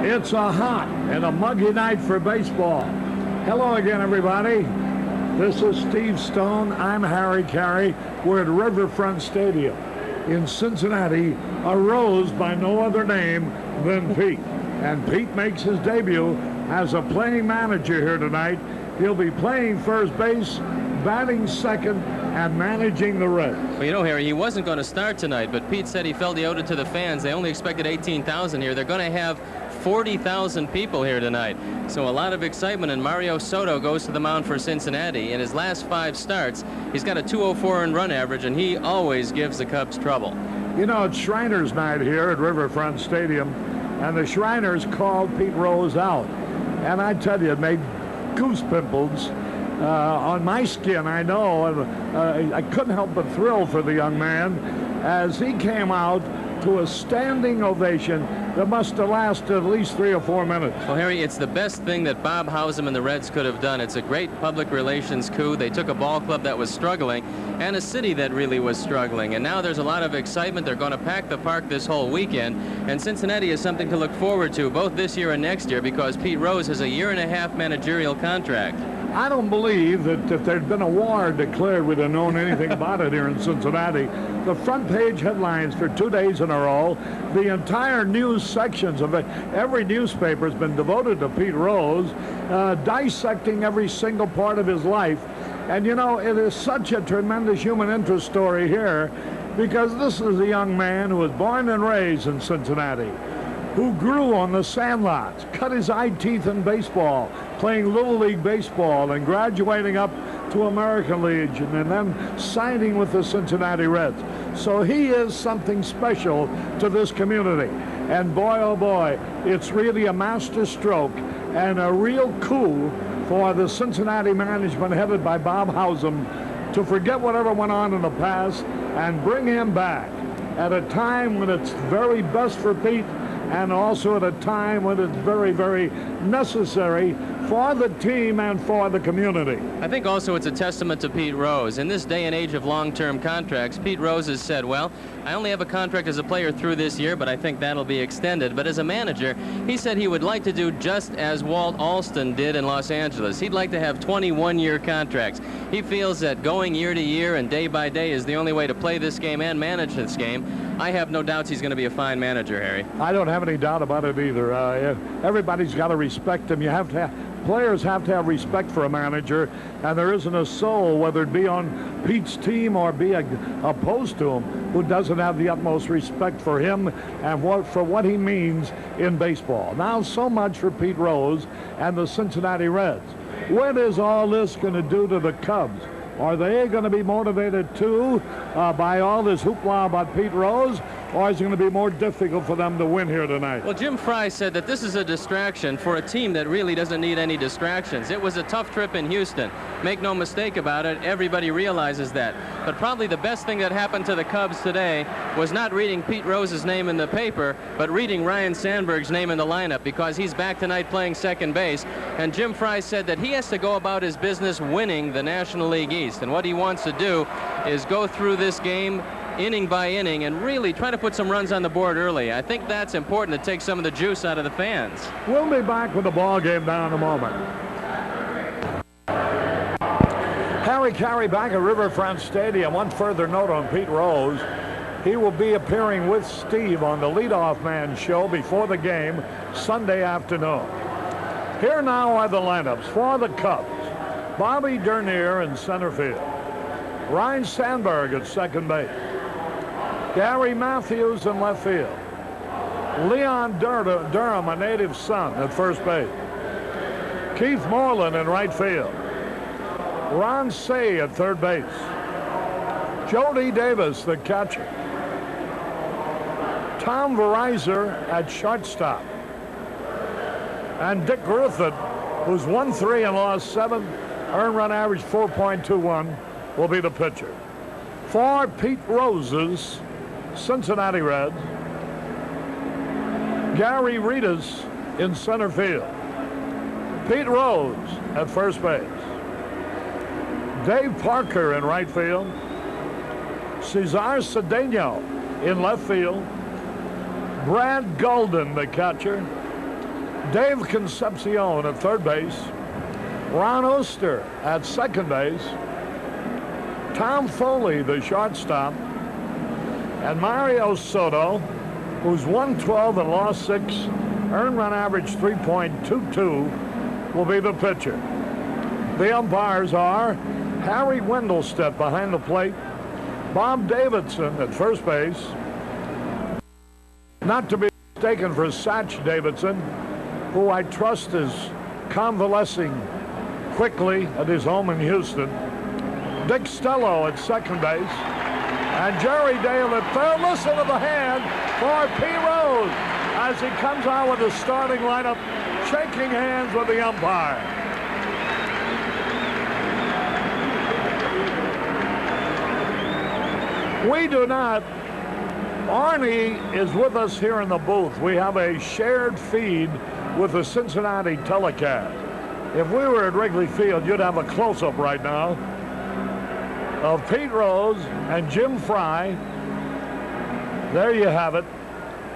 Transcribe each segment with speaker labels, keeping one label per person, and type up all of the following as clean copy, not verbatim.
Speaker 1: It's a hot and a muggy night for baseball. Hello again, everybody. This is Steve Stone. I'm Harry Caray. We're at Riverfront Stadium in Cincinnati, a rose by no other name than Pete. And Pete makes his debut as a playing manager here tonight. He'll be playing first base, batting second, and managing the Reds.
Speaker 2: Well, you know, Harry, he wasn't going to start tonight, but Pete said he felt he owed it to the fans. They only expected 18,000 here. They're going to have 40,000 people here tonight. So a lot of excitement, and Mario Soto goes to the mound for Cincinnati. In his last 5 starts, he's got a 204 earned run average, and he always gives the Cubs trouble.
Speaker 1: You know, it's Shriners night here at Riverfront Stadium, and the Shriners called Pete Rose out. And I tell you, it made goose pimples on my skin, I know. I couldn't help but thrill for the young man as he came out to a standing ovation that must have lasted at least 3 or 4 minutes.
Speaker 2: Well, Harry, it's the best thing that Bob Hausum and the Reds could have done. It's a great public relations coup. They took a ball club that was struggling and a city that really was struggling. And now there's a lot of excitement. They're going to pack the park this whole weekend. And Cincinnati is something to look forward to both this year and next year because Pete Rose has a 1.5 year managerial contract.
Speaker 1: I don't believe that if there'd been a war declared, we'd have known anything about it here in Cincinnati. The front page headlines for 2 days in a row, the entire news sections of it, every newspaper has been devoted to Pete Rose, dissecting every single part of his life. And you know, it is such a tremendous human interest story here because this is a young man who was born and raised in Cincinnati, who grew on the sandlots, cut his eye teeth in baseball, playing Little League baseball and graduating up to American Legion and then signing with the Cincinnati Reds. So he is something special to this community. And boy, oh boy, it's really a master stroke and a real coup for the Cincinnati management headed by Bob Hausum to forget whatever went on in the past and bring him back at a time when it's very best for Pete and also at a time when it's very, very necessary for the team and for the community.
Speaker 2: I think also it's a testament to Pete Rose. In this day and age of long-term contracts, Pete Rose has said, well, I only have a contract as a player through this year, but I think that'll be extended. But as a manager, he said he would like to do just as Walt Alston did in Los Angeles. He'd like to have 21-year contracts. He feels that going year to year and day by day is the only way to play this game and manage this game. I have no doubts he's going to be a fine manager, Harry.
Speaker 1: I don't have any doubt about it either. Everybody's got to respect him. Players have to have respect for a manager, and there isn't a soul, whether it be on Pete's team or be opposed to him, who doesn't have the utmost respect for him and for what he means in baseball. Now, so much for Pete Rose and the Cincinnati Reds. What is all this going to do to the Cubs? Are they going to be motivated too by all this hoopla about Pete Rose, or is it going to be more difficult for them to win here tonight?
Speaker 2: Well, Jim Frey said that this is a distraction for a team that really doesn't need any distractions. It was a tough trip in Houston. Make no mistake about it, everybody realizes that. But probably the best thing that happened to the Cubs today was not reading Pete Rose's name in the paper, but reading Ryne Sandberg's name in the lineup, because he's back tonight playing second base. And Jim Frey said that he has to go about his business winning the National League East. And what he wants to do is go through this game inning by inning and really try to put some runs on the board early. I think that's important to take some of the juice out of the fans.
Speaker 1: We'll be back with the ball game down in a moment. Harry Caray back at Riverfront Stadium. One further note on Pete Rose. He will be appearing with Steve on the Leadoff Man show before the game Sunday afternoon. Here now are the lineups for the Cubs. Bobby Dernier in center field. Ryne Sandberg at second base. Gary Matthews in left field. Leon Durham, a native son, at first base. Keith Moreland in right field. Ron Cey at third base. Jody Davis, the catcher. Tom Verizor at shortstop. And Dick Griffith, who's won 3 and lost 7, earned run average 4.21, will be the pitcher. For Pete Rose's Cincinnati Reds, Gary Ritas in center field. Pete Rose at first base. Dave Parker in right field. Cesar Cedeno in left field. Brad Golden, the catcher. Dave Concepcion at third base, Ron Oster at second base, Tom Foley, the shortstop, and Mario Soto, who's won 12 and lost 6, earned run average 3.22, will be the pitcher. The umpires are Harry Wendelstedt behind the plate, Bob Davidson at first base, not to be mistaken for Satch Davidson, who I trust is convalescing quickly at his home in Houston, Dick Stello at second base, and Jerry Dale at third. Listen to the hand for Pete Rose as he comes out with the starting lineup, shaking hands with the umpire. We do not. Arnie is with us here in the booth. We have a shared feed with the Cincinnati telecast. If we were at Wrigley Field, you'd have a close-up right now of Pete Rose and Jim Fry. There you have it,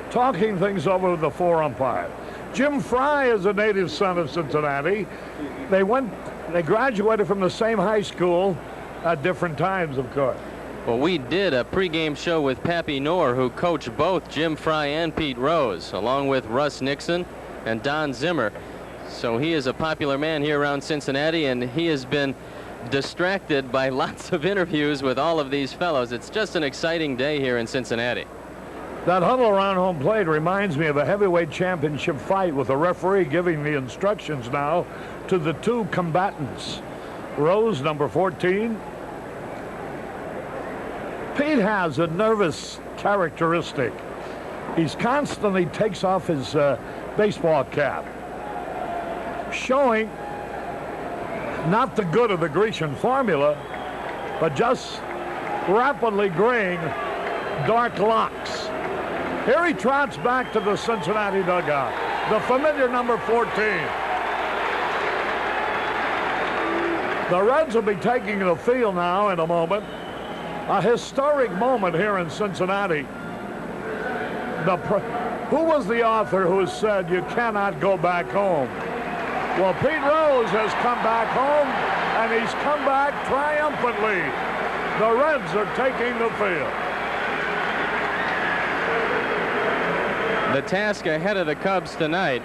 Speaker 1: talking things over with the 4 umpires. Jim Fry is a native son of Cincinnati. They graduated from the same high school at different times, of course.
Speaker 2: Well, we did a pregame show with Pappy Knorr, who coached both Jim Fry and Pete Rose, along with Russ Nixon and Don Zimmer. So he is a popular man here around Cincinnati, and he has been distracted by lots of interviews with all of these fellows. It's just an exciting day here in Cincinnati.
Speaker 1: That huddle around home plate reminds me of a heavyweight championship fight with the referee giving the instructions now to the 2 combatants. Rose, number 14. Pete has a nervous characteristic. He's constantly takes off his baseball cap, showing not the good of the Grecian formula, but just rapidly graying dark locks. Here he trots back to the Cincinnati dugout, the familiar number 14. The Reds will be taking the field now in a moment. A historic moment here in Cincinnati. Who was the author who said you cannot go back home? Well, Pete Rose has come back home, and he's come back triumphantly. The Reds are taking the field.
Speaker 2: The task ahead of the Cubs tonight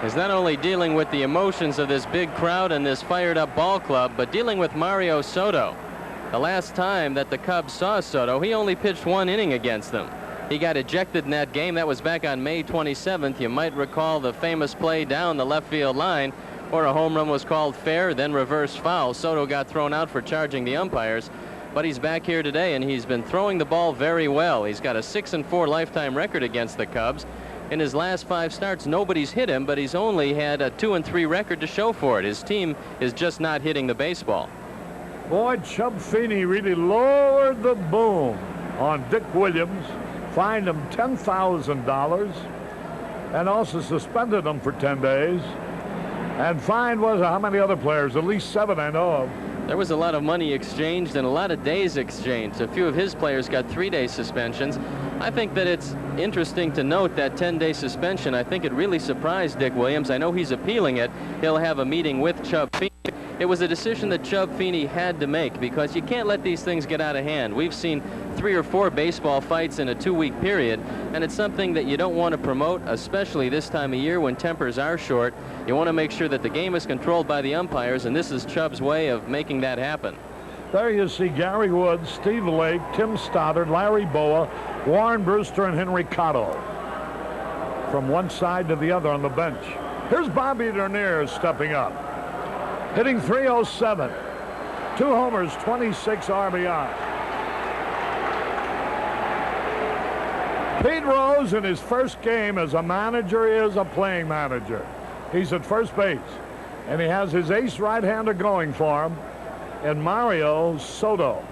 Speaker 2: is not only dealing with the emotions of this big crowd and this fired-up ball club, but dealing with Mario Soto. The last time that the Cubs saw Soto, he only pitched 1 inning against them. He got ejected in that game. That was back on May 27th. You might recall the famous play down the left field line where a home run was called fair, then reverse foul. Soto got thrown out for charging the umpires, but he's back here today, and he's been throwing the ball very well. He's got a 6-4 lifetime record against the Cubs. In his last 5 starts, nobody's hit him, but he's only had a 2-3 record to show for it. His team is just not hitting the baseball.
Speaker 1: Boy, Chub Feeney really lowered the boom on Dick Williams, fined him $10,000, and also suspended him for 10 days. And fined was how many other players? At least 7 I know of.
Speaker 2: There was a lot of money exchanged and a lot of days exchanged. A few of his players got 3-day suspensions. I think that it's interesting to note that 10-day suspension. I think it really surprised Dick Williams. I know he's appealing it. He'll have a meeting with Chub Feeney. It was a decision that Chub Feeney had to make because you can't let these things get out of hand. We've seen 3 or 4 baseball fights in a 2-week period, and it's something that you don't want to promote, especially this time of year when tempers are short. You want to make sure that the game is controlled by the umpires, and this is Chub's way of making that happen.
Speaker 1: There you see Gary Woods, Steve Lake, Tim Stoddard, Larry Boa, Warren Brewster, and Henry Cotto from one side to the other on the bench. Here's Bobby Dernier stepping up, hitting .307, 2 homers, 26 RBI. Pete Rose in his first game as a manager is a playing manager. He's at first base, and he has his ace right-hander going for him in Mario Soto.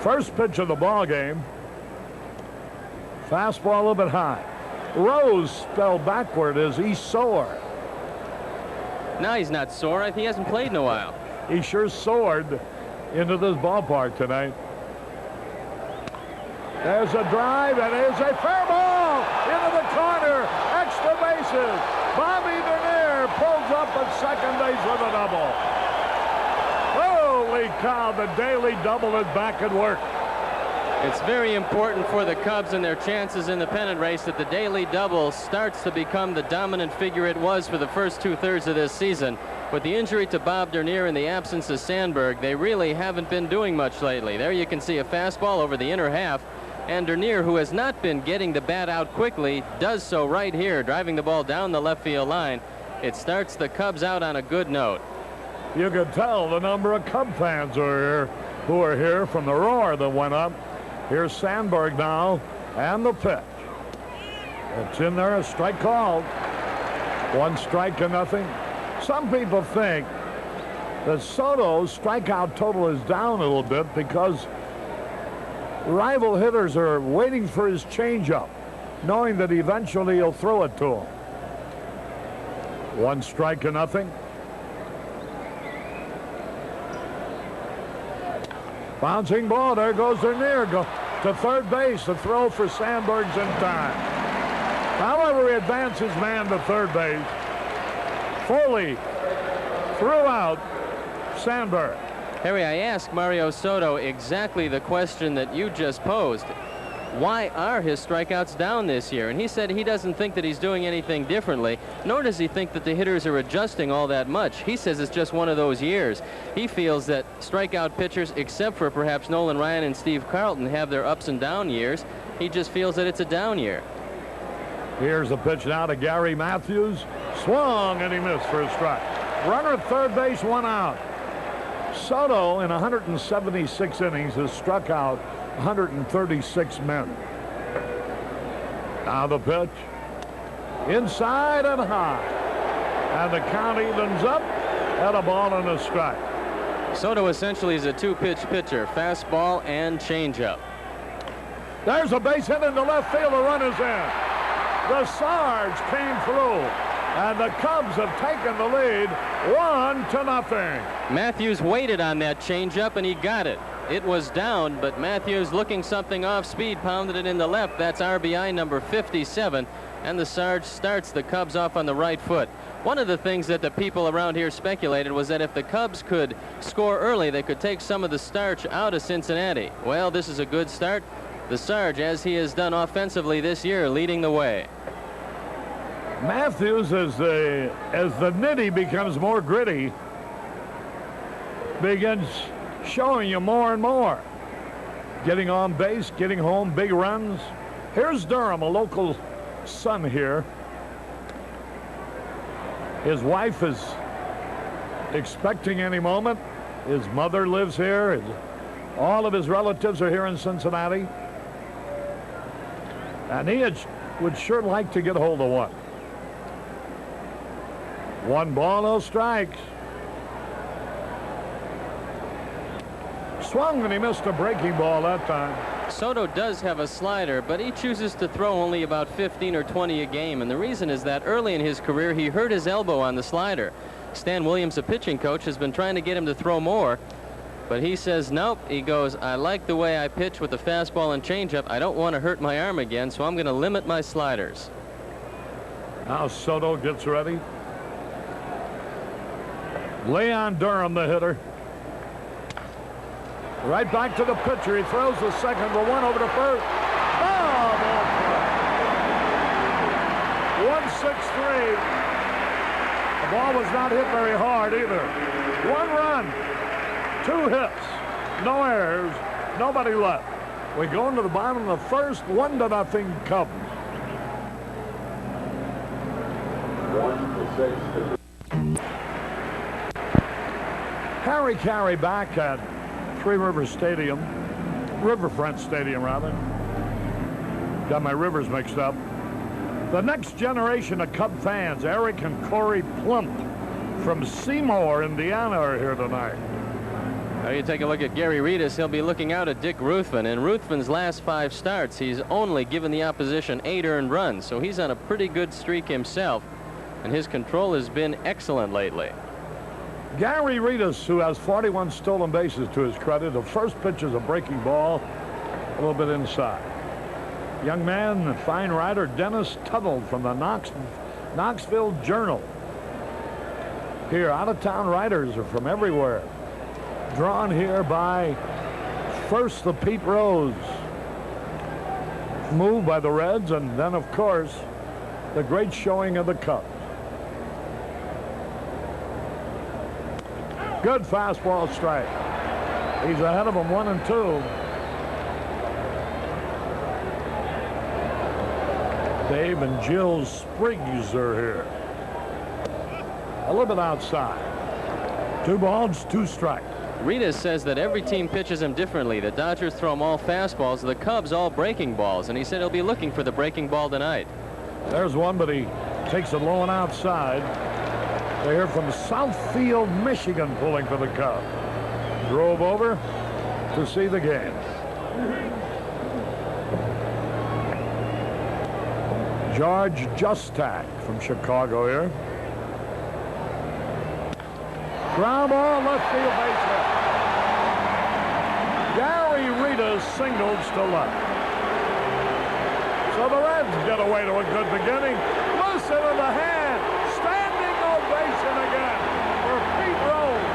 Speaker 1: First pitch of the ball game. Fastball a little bit high. Rose spelled backward is he's sore.
Speaker 2: No, he's not sore. He hasn't played in a while.
Speaker 1: He sure soared into this ballpark tonight. There's a drive, and there's a fair ball into the corner. Extra bases. Bobby Dernier pulls up at second base with a double. Holy cow, the daily double is back at work.
Speaker 2: It's very important for the Cubs and their chances in the pennant race that the daily double starts to become the dominant figure it was for the first 2/3 of this season. With the injury to Bob Dernier and the absence of Sandberg, they really haven't been doing much lately. There you can see a fastball over the inner half, and Dernier, who has not been getting the bat out quickly, does so right here, driving the ball down the left field line. It starts the Cubs out on a good note.
Speaker 1: You could tell the number of Cub fans who are here from the roar that went up. Here's Sandberg now, and the pitch. It's in there, a strike called. 1 strike to nothing. Some people think that Soto's strikeout total is down a little bit because rival hitters are waiting for his changeup, knowing that eventually he'll throw it to him. 1 strike to nothing. Bouncing ball. There goes Dernier. Go to third base. The throw for Sandberg's in time. However, he advances man to third base. Foley threw out Sandberg.
Speaker 2: Harry, I asked Mario Soto exactly the question that you just posed. Why are his strikeouts down this year? And he said he doesn't think that he's doing anything differently, nor does he think that the hitters are adjusting all that much. He says it's just one of those years. He feels that strikeout pitchers, except for perhaps Nolan Ryan and Steve Carlton, have their ups and down years. He just feels that it's a down year.
Speaker 1: Here's a pitch now to Gary Matthews. Swung, and he missed for a strike. Runner at third base, 1 out. Soto, in 176 innings, has struck out 136 men. Now the pitch. Inside and high. And the count evens up at a ball and a strike.
Speaker 2: Soto essentially is a 2-pitch pitcher, fastball and changeup.
Speaker 1: There's a base hit into left field. The run is in. The Sarge came through, and the Cubs have taken the lead 1-0.
Speaker 2: Matthews waited on that changeup, and he got it. It was down, but Matthews, looking something off speed, pounded it in the left. That's RBI number 57, and the Sarge starts the Cubs off on the right foot. One of the things that the people around here speculated was that if the Cubs could score early, they could take some of the starch out of Cincinnati. Well, this is a good start. The Sarge, as he has done offensively this year, leading the way.
Speaker 1: Matthews, as the nitty becomes more gritty, begins showing you more and more. Getting on base, getting home, big runs. Here's Durham, a local son here. His wife is expecting any moment. His mother lives here. All of his relatives are here in Cincinnati. And he would sure like to get hold of one. 1 ball, no strikes. Swung, and he missed a breaking ball that time.
Speaker 2: Soto does have a slider, but he chooses to throw only about 15 or 20 a game, and the reason is that early in his career he hurt his elbow on the slider. Stan Williams, a pitching coach, has been trying to get him to throw more, but he says nope. He goes, I like the way I pitch with the fastball and changeup. I don't want to hurt my arm again, so I'm going to limit my sliders.
Speaker 1: Now Soto gets ready. Leon Durham, the hitter. Right back to the pitcher. He throws the second for 1 over to first. Oh, ball play. 1-6-3. The ball was not hit very hard either. 1 run, 2 hits, no errors, nobody left. We go into the bottom of the first, 1-0 Cubs. 1-6. Harry Caray back at Three Rivers Stadium, Riverfront Stadium rather. Got my rivers mixed up. The next generation of Cub fans, Eric and Corey Plump from Seymour, Indiana, are here tonight.
Speaker 2: Now you take a look at Gary Reedus. He'll be looking out at Dick Ruthven. In Ruthven's last 5 starts, he's only given the opposition 8 earned runs, so he's on a pretty good streak himself, and his control has been excellent lately.
Speaker 1: Gary Reedus, who has 41 stolen bases to his credit. The first pitch is a breaking ball little bit inside. Young man, fine rider, Dennis Tuttle from the Knoxville Journal. Here, out-of-town riders are from everywhere. Drawn here by first the Pete Rose move by the Reds, and then, of course, the great showing of the Cubs. Good fastball strike. He's ahead of them 1-2. Dave and Jill Spriggs are here. A little bit outside. 2 balls, 2 strikes.
Speaker 2: Ritas says that every team pitches him differently. The Dodgers throw him all fastballs, the Cubs all breaking balls, and he said he'll be looking for the breaking ball tonight.
Speaker 1: There's one, but he takes it low and outside. They hear from Southfield, Michigan, pulling for the Cubs. Drove over to see the game. George Justak from Chicago here. Ground ball, left field, base hit. Gary Ritas singles to left. So the Reds get away to a good beginning. Listen to the hand. Standing ovation again for Pete Rose.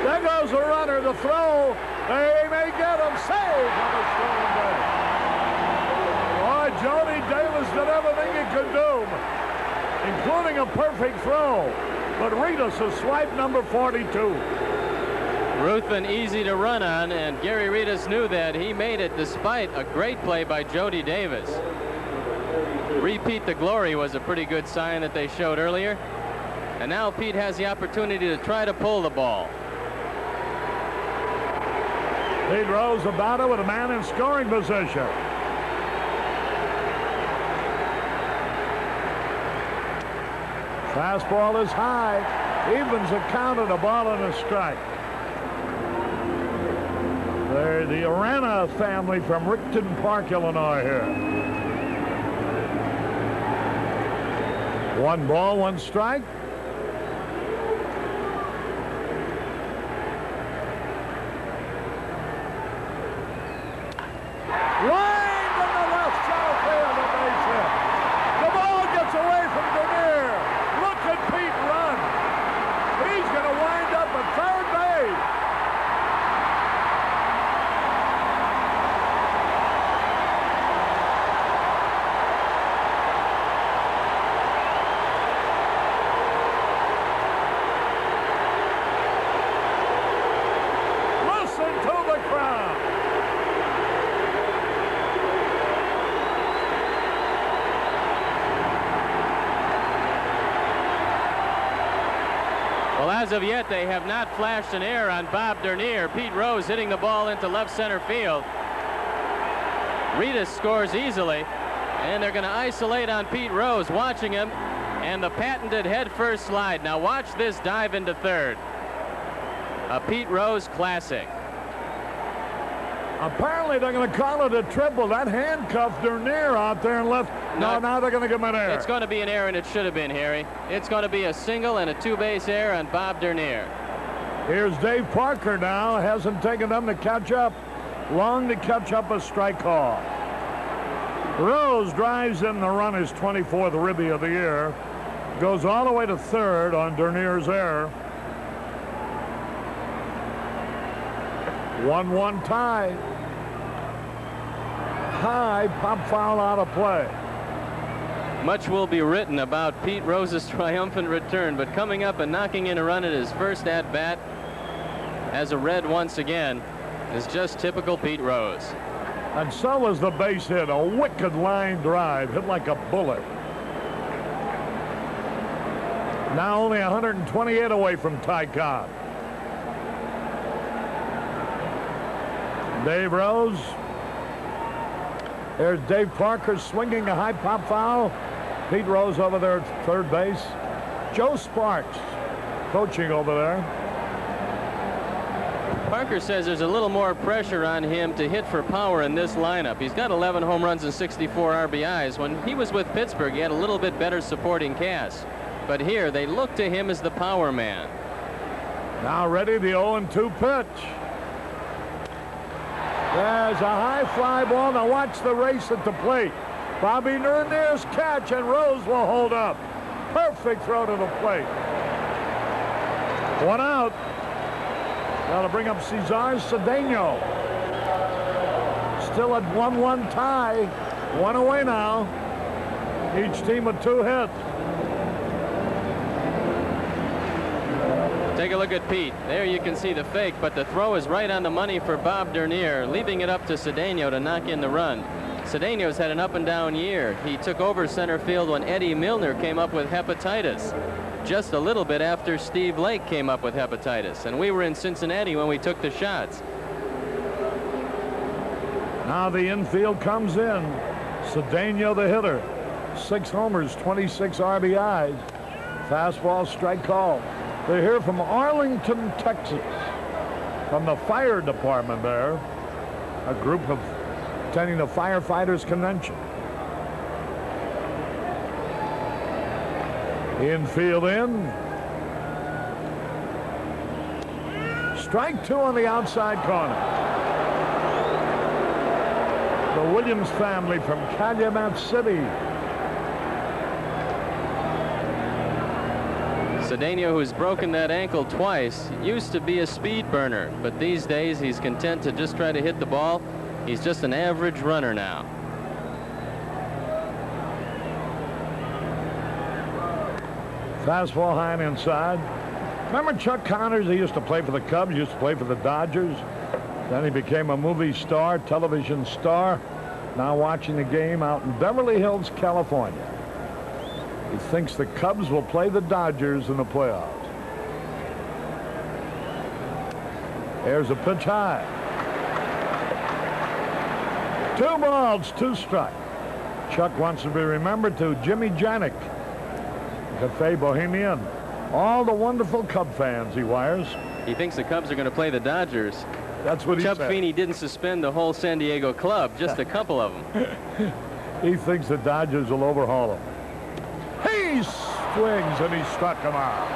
Speaker 1: There goes the runner, the throw. They may get him saved on a stolen base. Boy, Jody Davis did everything he could do, including a perfect throw. But Ritas is swipe number 42.
Speaker 2: Ruthven easy to run on, and Gary Ritas knew that. He made it despite a great play by Jody Davis. Repeat the glory was a pretty good sign that they showed earlier. And now Pete has the opportunity to try to pull the ball.
Speaker 1: Pete Rose about it with a man in scoring position. Fastball is high. Evens the count at a ball and a strike. They're the Arana family from Rickton Park, Illinois here. 1 ball, 1 strike. Lined in the left center field, a base hit. The ball gets away from Dernier. Look at Pete run. He's going to wind up at third base. Listen to the crowd.
Speaker 2: Well, as of yet, they have not flashed an error on Bob Dernier. Pete Rose hitting the ball into left center field. Ritas scores easily, and they're going to isolate on Pete Rose, watching him, and the patented head-first slide. Now watch this dive into third. A Pete Rose classic.
Speaker 1: Apparently they're going to call it a triple. That handcuffed Dernier out there and left. No, now they're going to give him an error.
Speaker 2: It's going to be an error, and it should have been, Harry. It's going to be a single and a 2-base error on Bob Dernier.
Speaker 1: Here's Dave Parker now. Hasn't taken them to catch up. Long to catch up a strike call. Rose drives in the run, his 24th ribby of the year. Goes all the way to third on Dernier's error. 1-1 tie. High pop foul out of play.
Speaker 2: Much will be written about Pete Rose's triumphant return, but coming up and knocking in a run at his first at-bat as a Red once again is just typical Pete Rose.
Speaker 1: And so was the base hit, a wicked line drive, hit like a bullet. Now only 128 away from Ty Cobb. Dave Rose. There's Dave Parker swinging a high pop foul. Pete Rose over there at third base. Joe Sparks coaching over there.
Speaker 2: Parker says there's a little more pressure on him to hit for power in this lineup. He's got 11 home runs and 64 RBIs. When he was with Pittsburgh, he had a little bit better supporting cast. But here, they look to him as the power man.
Speaker 1: Now ready, the 0-2 pitch. There's a high fly ball. Now watch the race at the plate. Bobby Nernier's catch, and Rose will hold up. Perfect throw to the plate. 1 out. That'll bring up Cesar Cedeno. Still at 1-1 tie. 1 away now. Each team with 2 hits.
Speaker 2: Take a look at Pete. There you can see the fake, but the throw is right on the money for Bob Dernier, leaving it up to Cedeno to knock in the run. Cedeno's had an up-and-down year. He took over center field when Eddie Milner came up with hepatitis, just a little bit after Steve Lake came up with hepatitis, and we were in Cincinnati when we took the shots.
Speaker 1: Now the infield comes in. Cedeno, the hitter. 6 homers, 26 RBIs. Fastball, strike call. They're here from Arlington, Texas, from the fire department there. A group of attending the firefighters convention. Infield in. Strike 2 on the outside corner. The Williams family from Calumet City.
Speaker 2: Cedeno, who's broken that ankle twice, used to be a speed burner, but these days he's content to just try to hit the ball. He's just an average runner now.
Speaker 1: Fastball high and inside. Remember Chuck Connors? He used to play for the Cubs, used to play for the Dodgers. Then he became a movie star, television star. Now watching the game out in Beverly Hills, California. He thinks the Cubs will play the Dodgers in the playoffs. There's a pitch high. 2 balls, 2 strikes. Chuck wants to be remembered to Jimmy Janik, Cafe Bohemian. All the wonderful Cub fans he wires.
Speaker 2: He thinks the Cubs are going to play the Dodgers.
Speaker 1: That's what he said.
Speaker 2: Chuck Feeney didn't suspend the whole San Diego club, just a couple of them.
Speaker 1: He thinks the Dodgers will overhaul him. He swings and he struck him out.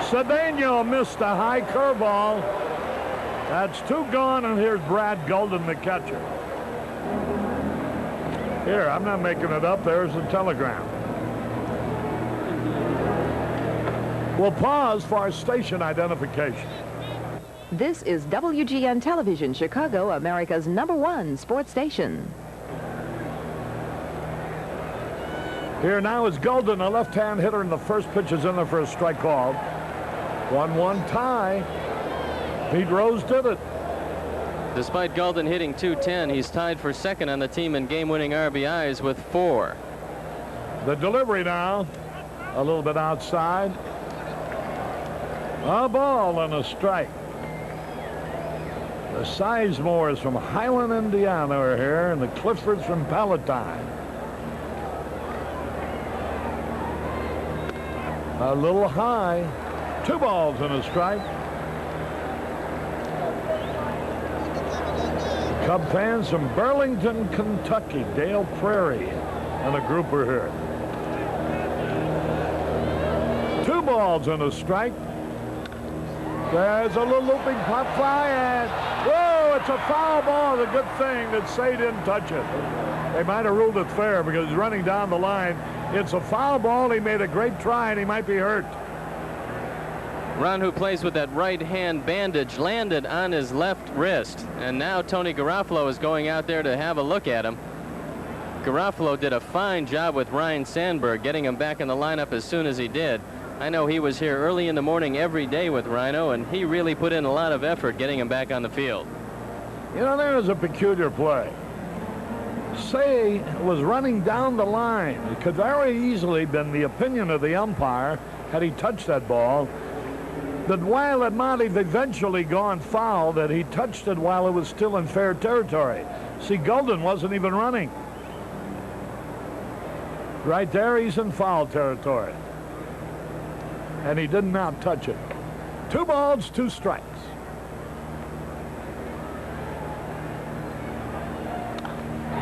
Speaker 1: Cedeno missed a high curveball. That's 2 gone, and here's Brad Golden, the catcher. Here, I'm not making it up. There's the telegram. We'll pause for our station identification.
Speaker 3: This is WGN Television, Chicago, America's #1 sports station.
Speaker 1: Here now is Golden, a left-hand hitter, and the first pitch is in there for a strike call. 1-1 tie. Pete Rose did it.
Speaker 2: Despite Golden hitting .210, he's tied for second on the team in game-winning RBIs with 4.
Speaker 1: The delivery now, a little bit outside. A ball and a strike. The Sizemores from Highland, Indiana are here, and the Cliffords from Palatine. A little high. 2 balls and a strike. Cub fans from Burlington, Kentucky, Dale Prairie, and a group are here. 2 balls and a strike. There's a little looping pop fly, and whoa, it's a foul ball. The good thing that Say didn't touch it. They might have ruled it fair because he's running down the line. It's a foul ball. He made a great try, and he might be hurt.
Speaker 2: Ron, who plays with that right hand bandage, landed on his left wrist, and now Tony Garofalo is going out there to have a look at him. Garofalo did a fine job with Ryan Sandberg, getting him back in the lineup as soon as he did. I know he was here early in the morning every day with Rhino, and he really put in a lot of effort getting him back on the field.
Speaker 1: You know, there is a peculiar play. Say was running down the line. It could very easily been the opinion of the umpire, had he touched that ball, that while it might have eventually gone foul, that he touched it while it was still in fair territory. See, Golden wasn't even running. Right there, he's in foul territory. and he did not touch it. 2 balls, 2 strikes.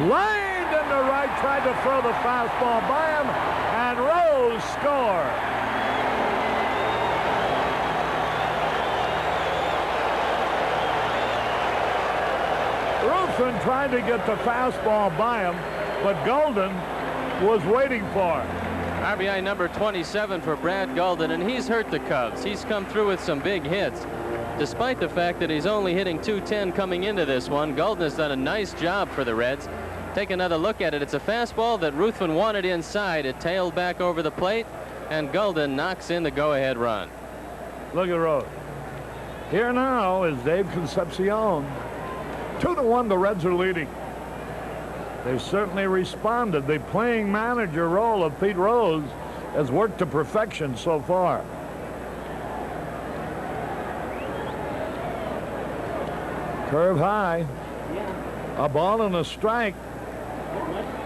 Speaker 1: Lined into right, tried to throw the fastball by him, and Rose scored. Ruthven tried to get the fastball by him, but Golden was waiting for it.
Speaker 2: RBI number 27 for Brad Golden, and he's hurt the Cubs. He's come through with some big hits. Despite the fact that he's only hitting .210 coming into this one, Golden has done a nice job for the Reds. Take another look at it. It's a fastball that Ruthven wanted inside. It tailed back over the plate, and Golden knocks in the go-ahead run.
Speaker 1: Look at Rose. Here now is Dave Concepcion. 2-1, the Reds are leading. They've certainly responded. The playing manager role of Pete Rose has worked to perfection so far. Curve high. A ball and a strike.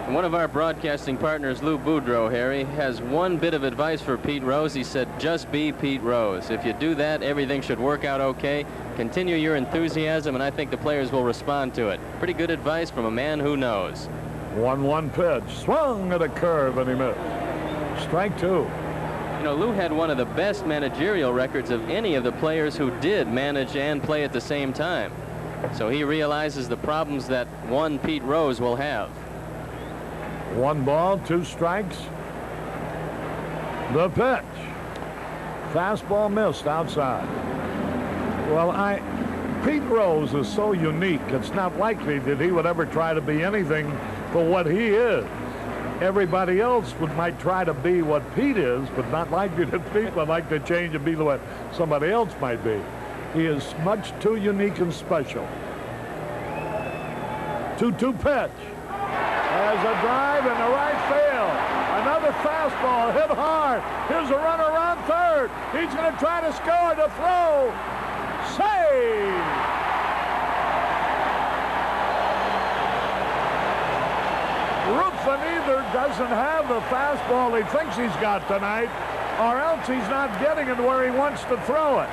Speaker 2: And one of our broadcasting partners, Lou Boudreau, Harry, has one bit of advice for Pete Rose. He said, just be Pete Rose. If you do that, everything should work out okay. Continue your enthusiasm, and I think the players will respond to it. Pretty good advice from a man who knows.
Speaker 1: 1-1 pitch. Swung at a curve, and he missed. Strike 2.
Speaker 2: You know, Lou had one of the best managerial records of any of the players who did manage and play at the same time. So he realizes the problems that one Pete Rose will have.
Speaker 1: 1 ball, 2 strikes. The pitch. Fastball missed outside. Well, Pete Rose is so unique. It's not likely that he would ever try to be anything but what he is. Everybody else might try to be what Pete is, but not likely that Pete would like to change and be what somebody else might be. He is much too unique and special. 2-2 pitch. There's a drive in the right field. Another fastball hit hard. Here's a runner around third. He's going to try to score. The throw. Save. Ruthven either doesn't have the fastball he thinks he's got tonight, or else he's not getting it where he wants to throw it.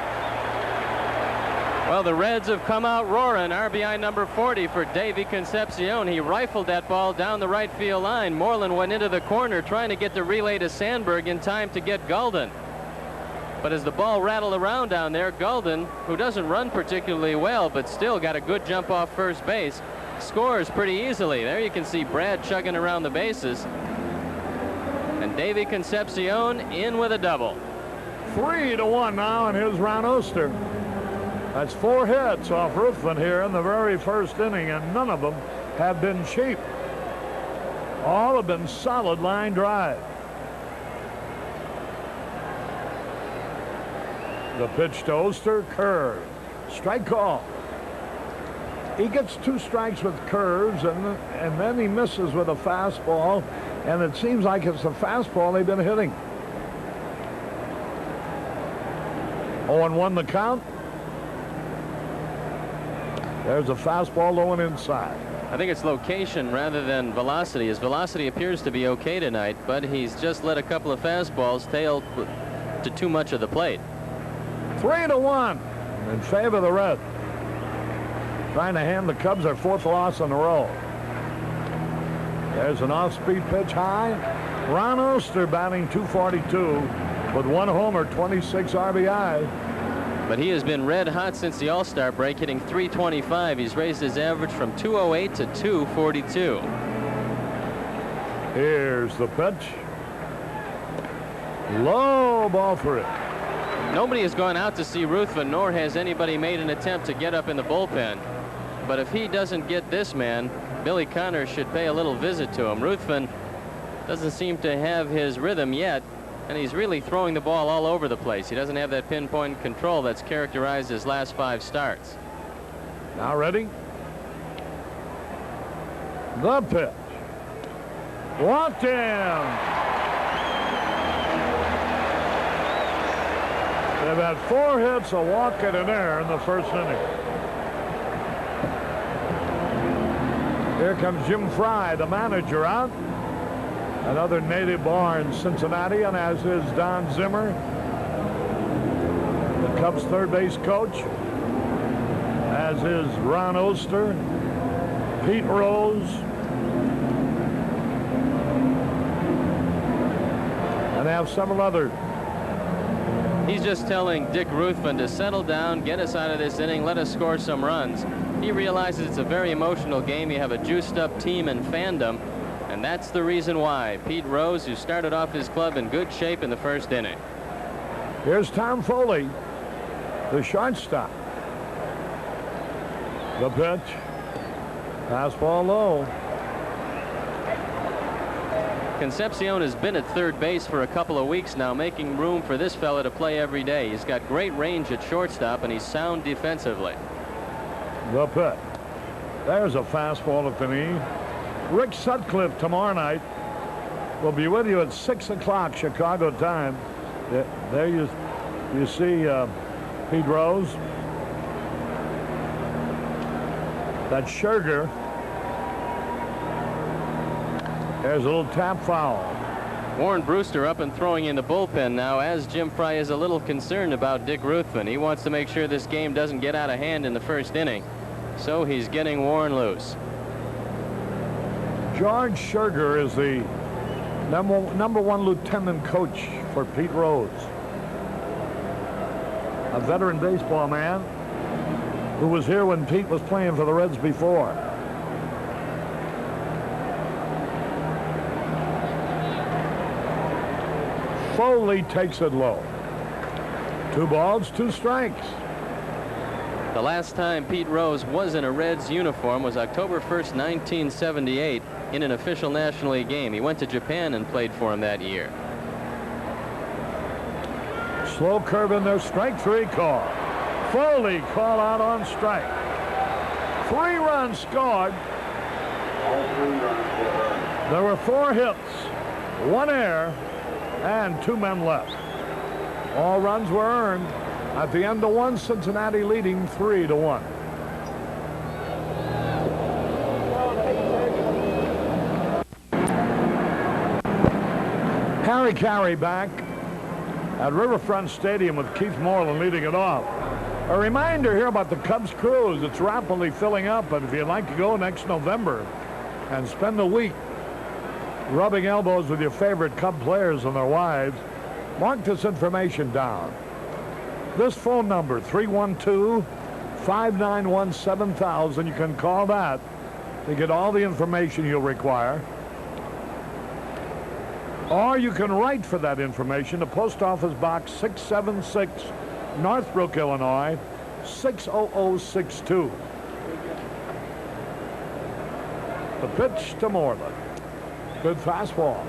Speaker 2: Well, the Reds have come out roaring. RBI number 40 for Davey Concepcion. He rifled that ball down the right field line. Moreland went into the corner trying to get the relay to Sandberg in time to get Golden. But as the ball rattled around down there, Golden, who doesn't run particularly well but still got a good jump off first base, scores pretty easily. There you can see Brad chugging around the bases. And Davey Concepcion in with a double.
Speaker 1: 3-1 now, and here's Ron Oster. That's 4 hits off Ruthven here in the very first inning, and none of them have been cheap. All have been solid line drive. The pitch to Oster, curve. Strike call. He gets 2 strikes with curves, and then he misses with a fastball, and it seems like it's the fastball they've been hitting. 0-1 the count. There's a fastball low and inside.
Speaker 2: I think it's location rather than velocity. His velocity appears to be okay tonight, but he's just let a couple of fastballs tail to too much of the plate.
Speaker 1: 3-1 in favor of the Reds. Trying to hand the Cubs their 4th loss in a row. There's an off-speed pitch high. Ron Oster batting .242 with 1 homer, 26 RBI.
Speaker 2: But he has been red hot since the All-Star break, hitting .325. He's raised his average from .208 to .242.
Speaker 1: Here's the pitch. Low ball for it.
Speaker 2: Nobody has gone out to see Ruthven, nor has anybody made an attempt to get up in the bullpen. But if he doesn't get this man, Billy Connors should pay a little visit to him. Ruthven doesn't seem to have his rhythm yet, and he's really throwing the ball all over the place. He doesn't have that pinpoint control that's characterized his last 5 starts.
Speaker 1: Now ready? The pitch. Walked in. They've had 4 hits, a walk, and an error in the first inning. Here comes Jim Fry, the manager, out. Another native born Cincinnati, and as is Don Zimmer. the Cubs third base coach, as is Ron Oster, Pete Rose, and they have several others.
Speaker 2: He's just telling Dick Ruthven to settle down, get us out of this inning, let us score some runs. He realizes it's a very emotional game. You have a juiced-up team and fandom, and that's the reason why. Pete Rose, who started off his club in good shape in the first inning.
Speaker 1: Here's Tom Foley, the shortstop. The pitch. Fastball low.
Speaker 2: Concepcion has been at third base for a couple of weeks now, making room for this fella to play every day. He's got great range at shortstop, and he's sound defensively.
Speaker 1: The pitch. There's a fastball at the knee. Rick Sutcliffe tomorrow night will be with you at 6 o'clock Chicago time. There you see Pete Rose. That's Scherger. There's a little tap foul.
Speaker 2: Warren Brewster up and throwing in the bullpen now, as Jim Frey is a little concerned about Dick Ruthven. He wants to make sure this game doesn't get out of hand in the first inning. So he's getting Warren loose.
Speaker 1: George Scherger is the number one lieutenant coach for Pete Rose. A veteran baseball man who was here when Pete was playing for the Reds before. Foley takes it low. 2 balls, 2 strikes.
Speaker 2: The last time Pete Rose was in a Reds uniform was October 1st, 1978, in an official National League game. He went to Japan and played for him that year.
Speaker 1: Slow curve in there, strike 3 call. Foley called out on strike. 3 runs scored. There were 4 hits, 1 error, and 2 men left. All runs were earned. At the end of 1, Cincinnati leading 3-1. Harry Caray back at Riverfront Stadium with Keith Moreland leading it off. A reminder here about the Cubs cruise. It's rapidly filling up, but if you'd like to go next November and spend the week rubbing elbows with your favorite Cub players and their wives, mark this information down. This phone number, 312-591-7000. You can call that to get all the information you'll require. Or you can write for that information to Post Office Box 676, Northbrook, Illinois, 60062. The pitch to Moreland. Good fastball.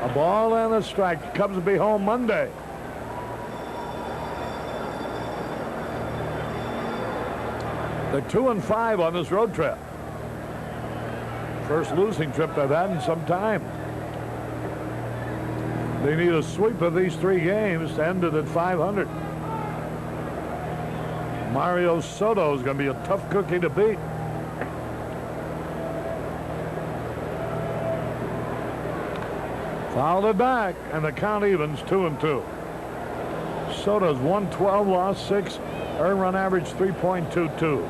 Speaker 1: A ball and a strike. Cubs will be home Monday. They're 2-5 on this road trip. First losing trip they've had in some time. They need a sweep of these 3 games to end it at 500. Mario Soto is going to be a tough cookie to beat. Fouled it back, and the count evens 2-2. Soto's 112, lost 6, earned run average 3.22.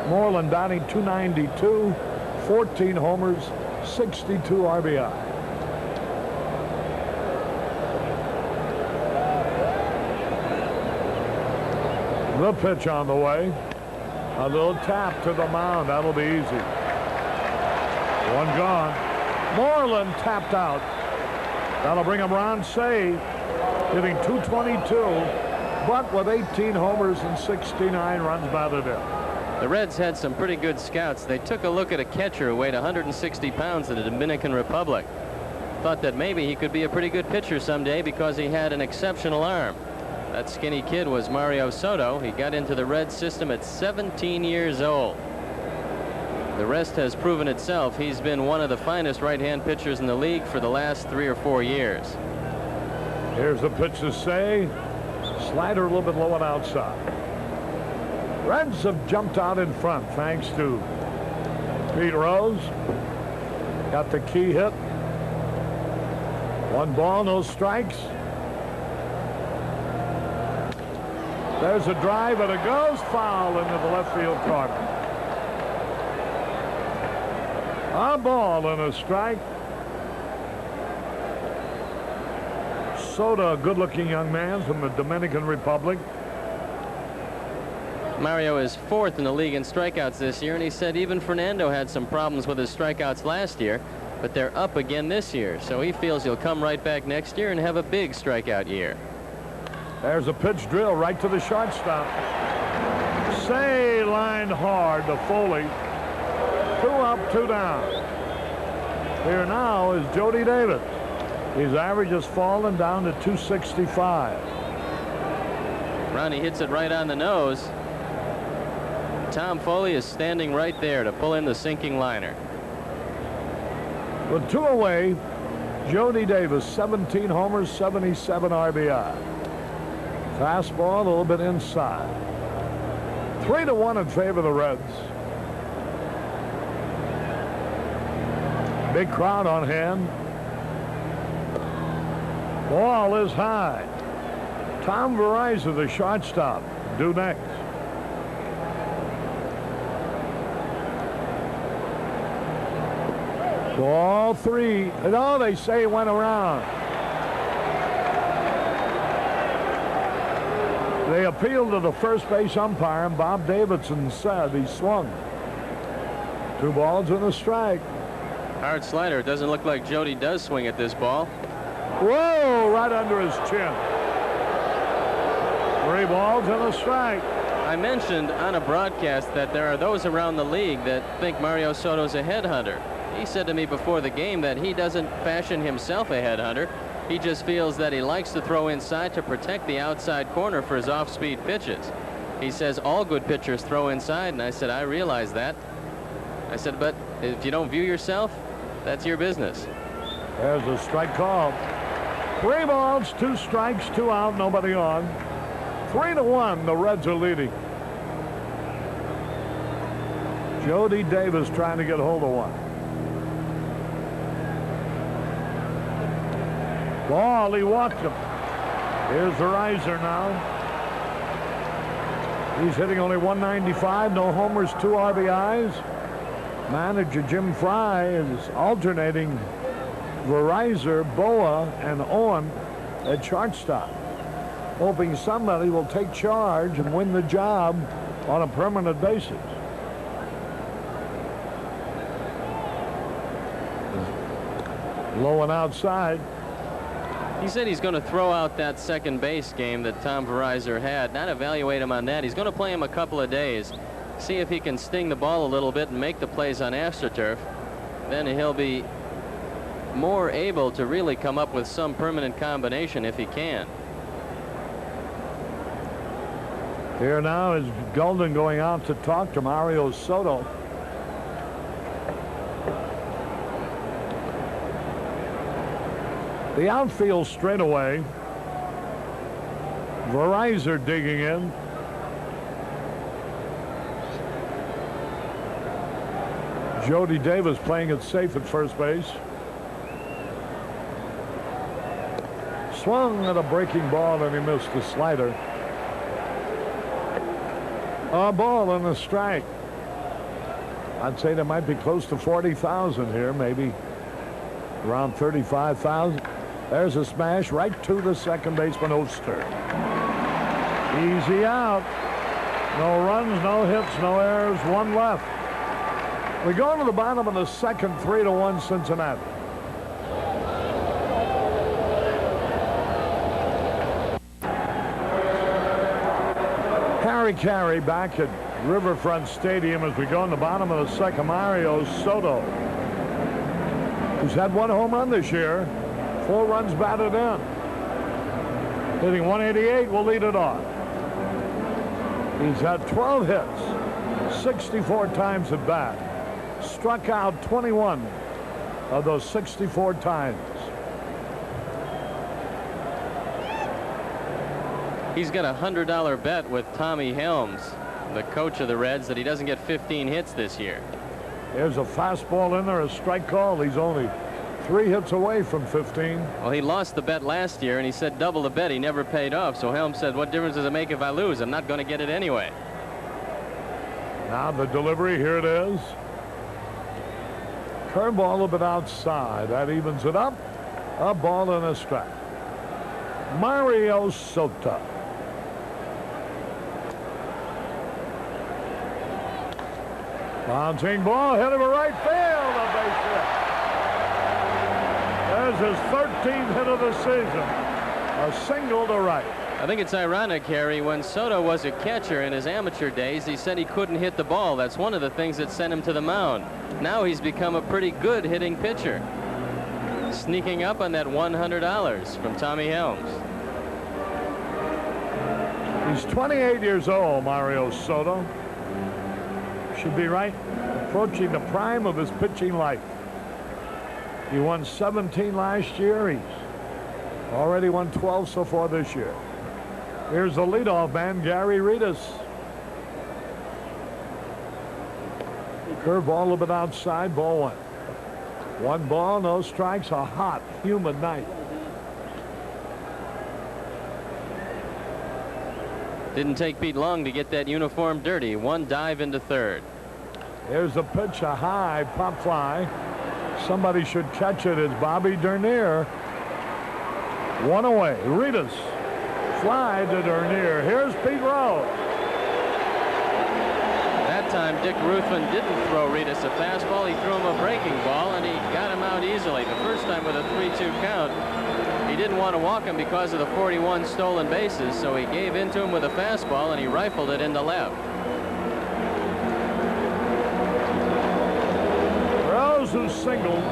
Speaker 1: Moreland batting .292, 14 homers, 62 RBI. The pitch on the way. A little tap to the mound. That'll be easy. 1 gone. Moreland tapped out. That'll bring him Ron Cey, hitting .222, but with 18 homers and 69 runs batted in.
Speaker 2: The Reds had some pretty good scouts. They took a look at a catcher who weighed 160 pounds in the Dominican Republic. Thought that maybe he could be a pretty good pitcher someday because he had an exceptional arm. That skinny kid was Mario Soto. He got into the Reds system at 17 years old. The rest has proven itself. He's been one of the finest right-hand pitchers in the league for the last 3 or 4 years.
Speaker 1: Here's the pitch to Cey. Slider a little bit low and outside. Reds have jumped out in front thanks to Pete Rose. Got the key hit. 1 ball, no strikes. There's a drive, and it goes foul into the left field corner. A ball and a strike. Soto, a good-looking young man from the Dominican Republic.
Speaker 2: Mario is 4th in the league in strikeouts this year, and he said even Fernando had some problems with his strikeouts last year, but they're up again this year, so he feels he'll come right back next year and have a big strikeout year.
Speaker 1: There's a pitch drill right to the shortstop. Say lined hard to Foley. 2 up, 2 down. Here now is Jody Davis. His average has fallen down to 265.
Speaker 2: Ronnie hits it right on the nose. Tom Foley is standing right there to pull in the sinking liner.
Speaker 1: With 2 away, Jody Davis, 17 homers, 77 RBI. Fastball a little bit inside. 3-1 in favor of the Reds. Big crowd on hand. Ball is high. Tom Verizon, the shortstop, due next. Ball 3. No, they say it went around. They appealed to the first base umpire, and Bob Davidson said he swung. 2 balls and a strike.
Speaker 2: Hard slider. It doesn't look like Jody does swing at this ball.
Speaker 1: Whoa, right under his chin. 3 balls and a strike.
Speaker 2: I mentioned on a broadcast that there are those around the league that think Mario Soto's a headhunter. He said to me before the game that he doesn't fashion himself a headhunter. He just feels that he likes to throw inside to protect the outside corner for his off-speed pitches. He says all good pitchers throw inside, and I said, I realize that. I said, but if you don't view yourself, that's your business.
Speaker 1: There's a strike call. 3 balls, 2 strikes, 2 out, nobody on. 3-1, the Reds are leading. Jody Davis trying to get hold of one. Ball, he walked him. Here's the riser now. He's hitting only 195, no homers, 2 RBIs. Manager Jim Fry is alternating Verizon, Boa, and Owen at shortstop, hoping somebody will take charge and win the job on a permanent basis. Low and outside.
Speaker 2: He said he's going to throw out that second base game that Tom Verizon had, not evaluate him on that. He's going to play him a couple of days, see if he can sting the ball a little bit and make the plays on AstroTurf. Then he'll be more able to really come up with some permanent combination if he can.
Speaker 1: Here now is Golden going out to talk to Mario Soto. The outfield straightaway. Verizon digging in. Jody Davis playing it safe at first base. Swung at a breaking ball and he missed the slider. A ball and a strike. I'd say there might be close to 40,000 here, maybe around 35,000. There's a smash right to the second baseman, Oster. Easy out. No runs, no hits, no errors, 1 left. We go to the bottom of the second, 3-1 Cincinnati. Harry Carey back at Riverfront Stadium as we go in the bottom of the second. Mario Soto, who's had 1 home run this year, 4 runs batted in. Hitting 188 will lead it off. He's had 12 hits, 64 times at bat. Struck out 21 of those 64 times.
Speaker 2: He's got a $100 bet with Tommy Helms, the coach of the Reds, that he doesn't get 15 hits this year.
Speaker 1: There's a fastball in there, a strike call. He's only 3 hits away from 15.
Speaker 2: Well, he lost the bet last year, and he said double the bet. He never paid off. So Helms said, what difference does it make if I lose? I'm not going to get it anyway.
Speaker 1: Now the delivery, here it is. Curveball a little bit outside. That evens it up. A ball and a strike. Mario Soto. Bouncing ball, hit him a right field. A base hit. There's his 13th hit of the season. A single to right.
Speaker 2: I think it's ironic, Harry, when Soto was a catcher in his amateur days, he said he couldn't hit the ball. That's one of the things that sent him to the mound. Now he's become a pretty good hitting pitcher. Sneaking up on that $100 from Tommy Helms.
Speaker 1: He's 28 years old, Mario Soto. Should be right approaching the prime of his pitching life. He won 17 last year. He's already won 12 so far this year. Here's the leadoff man, Gary Ritas. Curveball a little bit outside, ball 1. 1 ball, no strikes, a hot, humid night.
Speaker 2: Didn't take Pete long to get that uniform dirty. 1 dive into third.
Speaker 1: There's the pitch, a high pop fly. Somebody should catch it. It's Bobby Dernier. 1 away. Ritas. Fly to Dernier. Here's Pete Rose.
Speaker 2: That time Dick Ruthven didn't throw Ritas a fastball. He threw him a breaking ball, and he got him out easily. The first time with a 3-2 count. He didn't want to walk him because of the 41 stolen bases, so he gave in to him with a fastball, and he rifled it into left.
Speaker 1: Rose, who singled,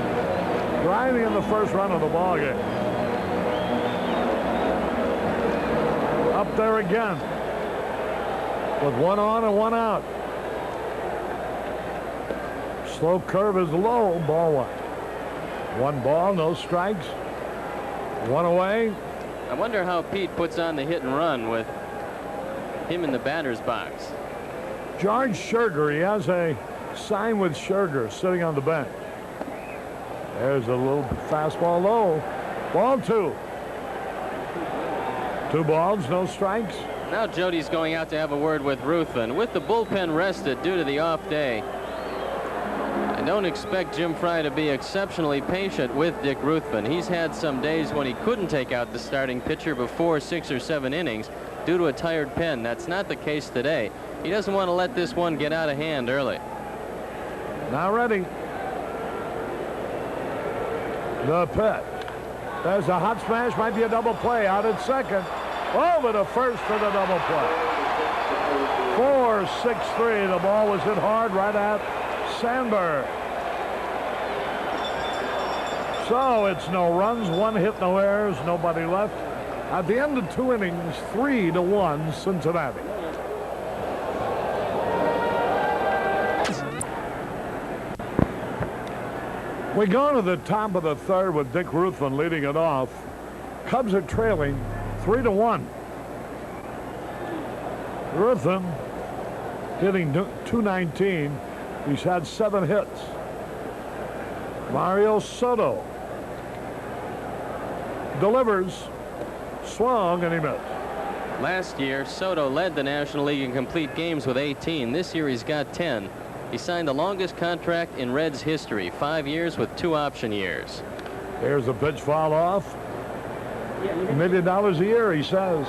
Speaker 1: driving in the first run of the ball game. Up there again with 1 on and 1 out. Slow curve is low. Ball 1. 1 ball, no strikes. 1 away.
Speaker 2: I wonder how Pete puts on the hit and run with him in the batter's box.
Speaker 1: George Scherger, he has a sign with Scherger sitting on the bench. There's a little fastball low. Ball 2. 2 balls, no strikes.
Speaker 2: Now Jody's going out to have a word with Ruthven. With the bullpen rested due to the off day, I don't expect Jim Frey to be exceptionally patient with Dick Ruthven. He's had some days when he couldn't take out the starting pitcher before 6 or 7 innings due to a tired pen. That's not the case today. He doesn't want to let this one get out of hand early.
Speaker 1: Now ready. The pitch. There's a hot smash, might be a double play out at second. Over to first for the double play. 4-6-3. The ball was hit hard right at Sandberg. So it's no runs, 1 hit, no errors, nobody left. At the end of 2 innings, 3-1 Cincinnati. We go to the top of the 3rd with Dick Ruthven leading it off. Cubs are trailing 3-1. Ruthven hitting .219. He's had 7 hits. Mario Soto delivers, swung, and he missed.
Speaker 2: Last year, Soto led the National League in complete games with 18. This year he's got 10. He signed the longest contract in Reds history, 5 years with 2 option years.
Speaker 1: Here's a pitch foul off. $1 million a year, he says.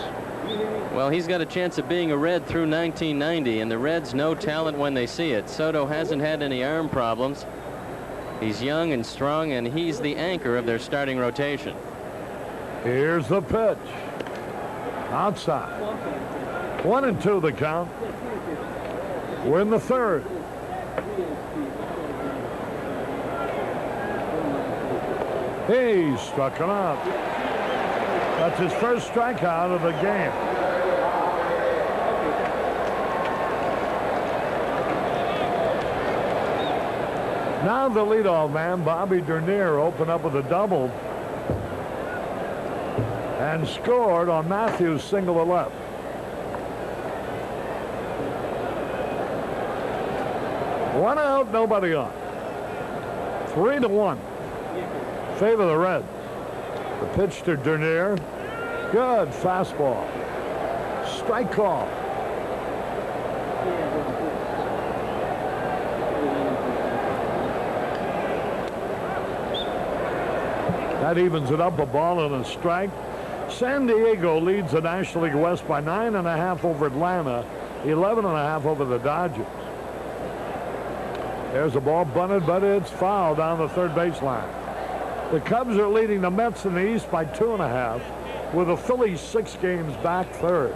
Speaker 2: Well, he's got a chance of being a Red through 1990, and the Reds know talent when they see it. Soto hasn't had any arm problems. He's young and strong, and he's the anchor of their starting rotation.
Speaker 1: Here's the pitch. Outside. 1-2 the count. We're in the 3rd. He struck him out. That's his first strikeout of the game. Now the leadoff man, Bobby Dernier, opened up with a double and scored on Matthews' single to left. One out, nobody on. 3-1. favor the Reds. The pitch to Dernier. Good fastball. Strike call. That evens it up, a ball and a strike. San Diego leads the National League West by 9.5 over Atlanta, 11.5 over the Dodgers. There's a ball bunted, but it's foul down the third baseline. The Cubs are leading the Mets in the East by 2.5, with the Phillies 6 games back third.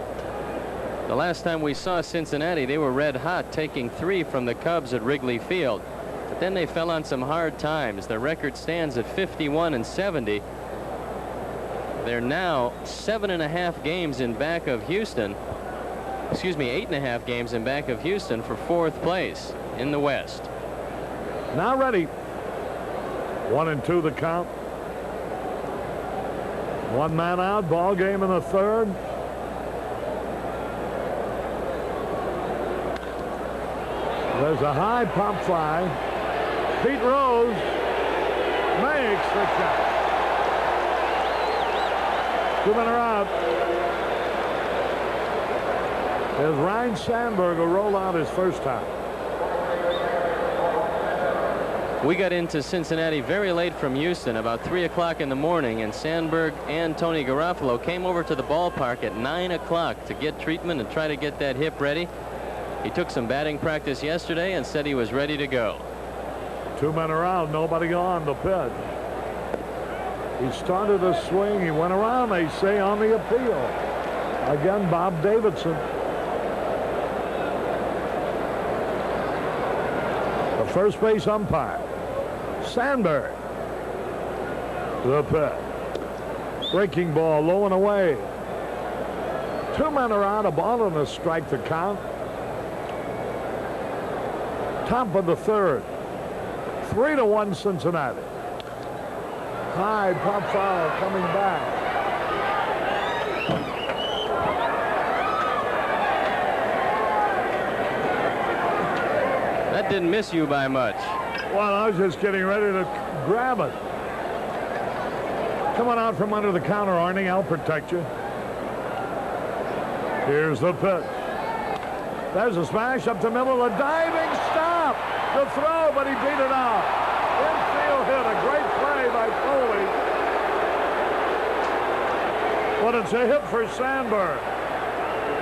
Speaker 2: The last time we saw Cincinnati, they were red hot, taking 3 from the Cubs at Wrigley Field. But then they fell on some hard times. Their record stands at 51-70. They're now 7.5 games in back of Houston. Excuse me, 8.5 games in back of Houston for 4th place in the West.
Speaker 1: Now ready. 1-2 the count. One man out. Ball game in the third. There's a high pop fly. Pete Rose makes the catch. 2 men are out. As Ryne Sandberg will roll out his first time.
Speaker 2: We got into Cincinnati very late from Houston, about 3 o'clock in the morning, and Sandberg and Tony Garofalo came over to the ballpark at 9 o'clock to get treatment and try to get that hip ready. He took some batting practice yesterday and said he was ready to go.
Speaker 1: 2 men are out, nobody on the pitch. He started a swing, he went around, they say, on the appeal. Again, Bob Davidson. The first base umpire, Sandberg. The pitch. Breaking ball, low and away. 2 men are out, a ball and a strike to count. Top of the third. 3-1 Cincinnati. High pop foul coming back.
Speaker 2: That didn't miss you by much.
Speaker 1: Well, I was just getting ready to grab it. Come on out from under the counter, Arnie. I'll protect you. Here's the pitch. There's a smash up the middle. A diving stop. The throw, but he beat it out. Infield hit. A great play by Foley. But it's a hit for Sandberg.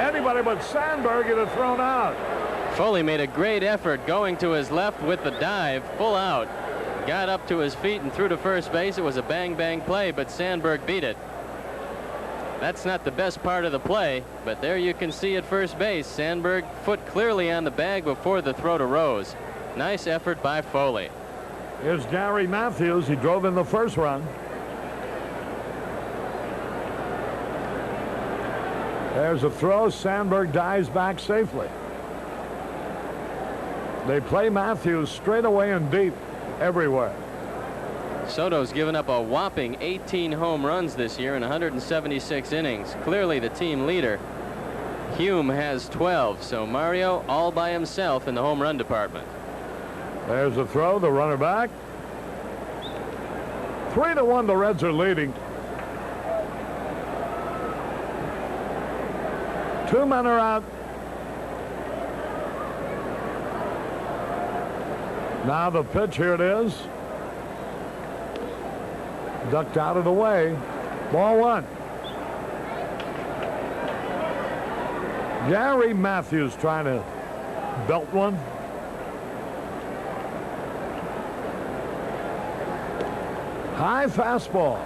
Speaker 1: Anybody but Sandberg would have thrown out.
Speaker 2: Foley made a great effort going to his left with the dive, full out. Got up to his feet and threw to first base. It was a bang-bang play, but Sandberg beat it. That's not the best part of the play, but there you can see at first base, Sandberg foot clearly on the bag before the throw to Rose. Nice effort by Foley.
Speaker 1: Here's Gary Matthews. He drove in the first run. There's a throw. Sandberg dives back safely. They play Matthews straight away and deep everywhere.
Speaker 2: Soto's given up a whopping 18 home runs this year in 176 innings. Clearly the team leader. Hume has 12, so Mario all by himself in the home run department.
Speaker 1: There's a throw, the runner back. 3-1, the Reds are leading. 2 men are out. Now the pitch, here it is. Ducked out of the way. Ball 1. Gary Matthews trying to belt one. High fastball.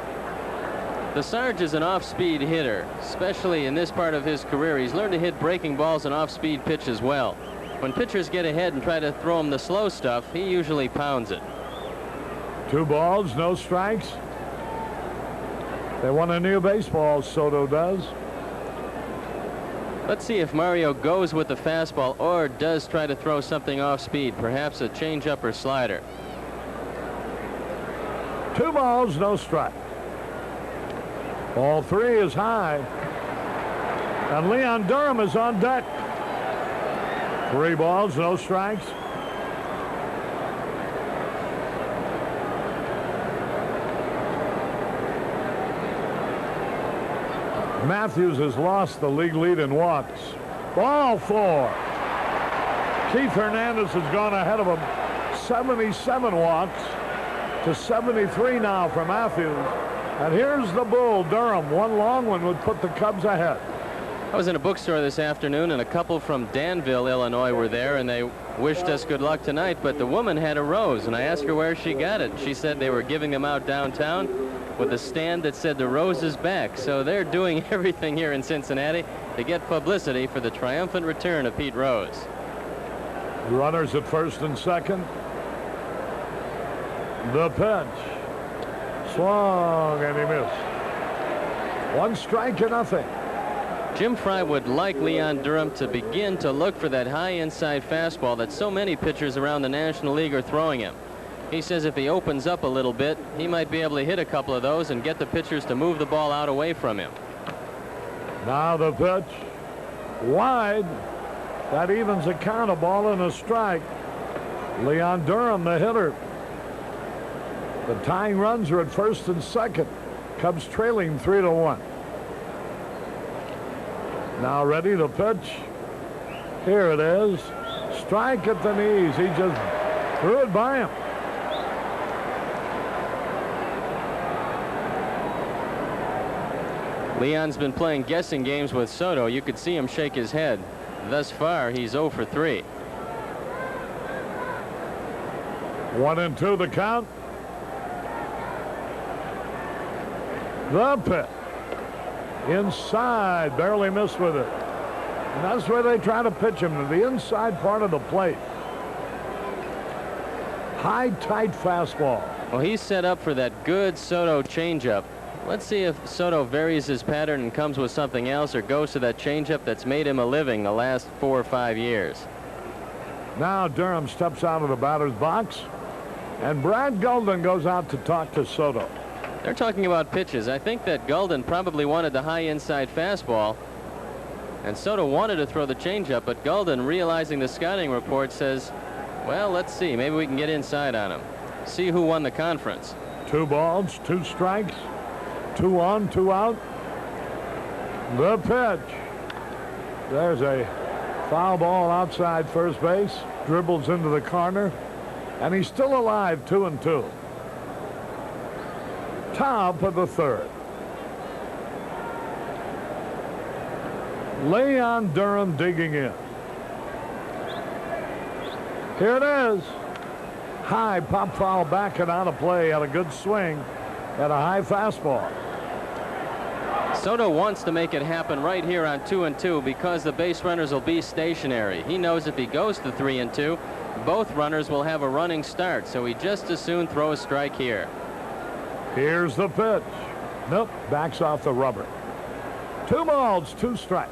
Speaker 2: The Sarge is an off-speed hitter, especially in this part of his career. He's learned to hit breaking balls and off-speed pitch as well. When pitchers get ahead and try to throw him the slow stuff, he usually pounds it.
Speaker 1: 2 balls, no strikes. They want a new baseball, Soto does.
Speaker 2: Let's see if Mario goes with the fastball or does try to throw something off speed, perhaps a changeup or slider.
Speaker 1: 2 balls, no strike. Ball 3 is high. And Leon Durham is on deck. 3 balls, no strikes. Matthews has lost the league lead in walks. Ball 4. Keith Hernandez has gone ahead of him. 77 walks to 73 now for Matthews. And here's the bull, Durham. One long one would put the Cubs ahead.
Speaker 2: I was in a bookstore this afternoon, and a couple from Danville, Illinois were there, and they wished us good luck tonight, but the woman had a rose, and I asked her where she got it. She said they were giving them out downtown with a stand that said the rose is back. So they're doing everything here in Cincinnati to get publicity for the triumphant return of Pete Rose.
Speaker 1: Runners at first and second. The pitch. Swung, and he missed. 1 strike to nothing.
Speaker 2: Jim Frey would like Leon Durham to begin to look for that high inside fastball that so many pitchers around the National League are throwing him. He says if he opens up a little bit, he might be able to hit a couple of those and get the pitchers to move the ball out away from him.
Speaker 1: Now the pitch. Wide. That evens a count, a ball and a strike. Leon Durham, the hitter. The tying runs are at first and second. Cubs trailing 3-1. Now ready to pitch. Here it is. Strike at the knees. He just threw it by him.
Speaker 2: Leon's been playing guessing games with Soto. You could see him shake his head. Thus far, he's 0 for 3.
Speaker 1: 1-2 the count. The pitch. Inside, barely missed with it. And that's where they try to pitch him, to the inside part of the plate. High, tight fastball.
Speaker 2: Well, he's set up for that good Soto changeup. Let's see if Soto varies his pattern and comes with something else, or goes to that changeup that's made him a living the last 4 or 5 years.
Speaker 1: Now Durham steps out of the batter's box, and Brad Gulden goes out to talk to Soto.
Speaker 2: They're talking about pitches. I think that Gulden probably wanted the high inside fastball, and Soto wanted to throw the changeup, but Gulden, realizing the scouting report, says, well, let's see, maybe we can get inside on him. See who won the conference.
Speaker 1: 2 balls, 2 strikes, 2 on, 2 out. The pitch. There's a foul ball outside first base, dribbles into the corner, and he's still alive, 2-2. Top of the third. Leon Durham digging in. Here it is. High pop foul back and out of play. Had a good swing at a high fastball.
Speaker 2: Soto wants to make it happen right here on 2-2 because the base runners will be stationary. He knows if he goes to 3-2, both runners will have a running start, so he just as soon throw a strike here.
Speaker 1: Here's the pitch. Nope, backs off the rubber. 2 balls, 2 strikes.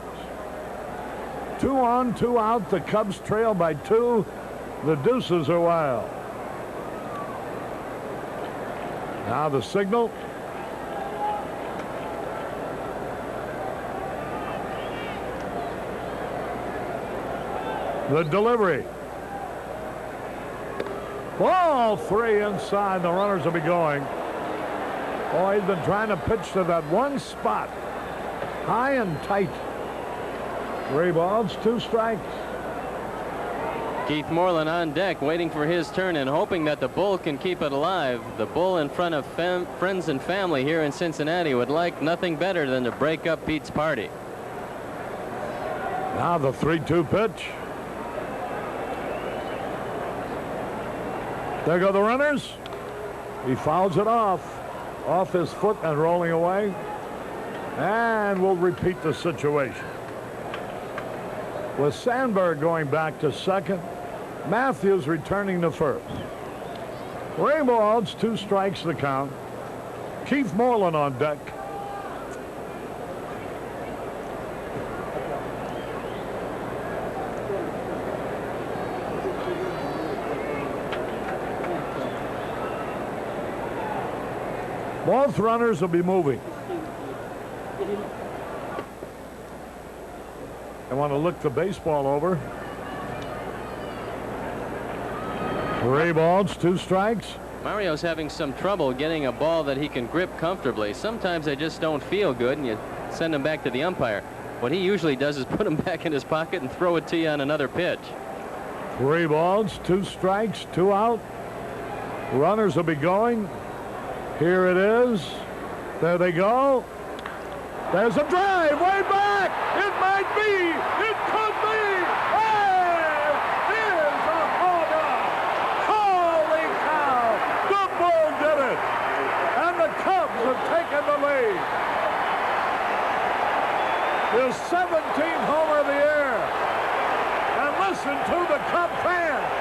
Speaker 1: 2 on, 2 out. The Cubs trail by 2. The deuces are wild. Now the signal. The delivery. Ball 3 inside. The runners will be going. Oh, he's been trying to pitch to that one spot. High and tight. 3 balls, 2 strikes.
Speaker 2: Keith Moreland on deck, waiting for his turn and hoping that the bull can keep it alive. The bull, in front of friends and family here in Cincinnati, would like nothing better than to break up Pete's party.
Speaker 1: Now the 3-2 pitch. There go the runners. He fouls it off his foot and rolling away. And we'll repeat the situation. With Sandberg going back to second, Matthews returning to first. 3 balls, 2 strikes the count. Keith Moreland on deck. Both runners will be moving. I want to look the baseball over. 3 balls, 2 strikes.
Speaker 2: Mario's having some trouble getting a ball that he can grip comfortably. Sometimes they just don't feel good, and you send them back to the umpire. What he usually does is put them back in his pocket and throw it to you on another pitch.
Speaker 1: 3 balls, 2 strikes, 2 out. Runners will be going. Here it is. There they go. There's a drive way back. It might be. It could be. Hey! Here's a home run. Holy cow. The Bull did it. And the Cubs have taken the lead. His 17th homer of the year. And listen to the Cub fans.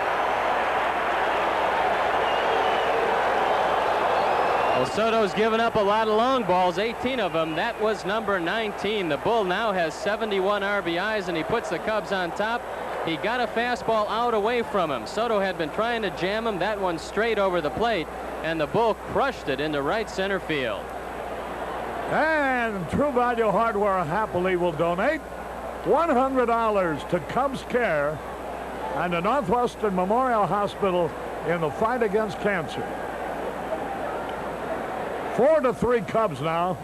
Speaker 2: Well, Soto's given up a lot of long balls, 18 of them. That was number 19. The Bull now has 71 RBIs, and he puts the Cubs on top. He got a fastball out away from him. Soto had been trying to jam him. That one straight over the plate, and the Bull crushed it into right center field.
Speaker 1: And True Value Hardware happily will donate $100 to Cubs Care and the Northwestern Memorial Hospital in the fight against cancer. 4-3 Cubs now.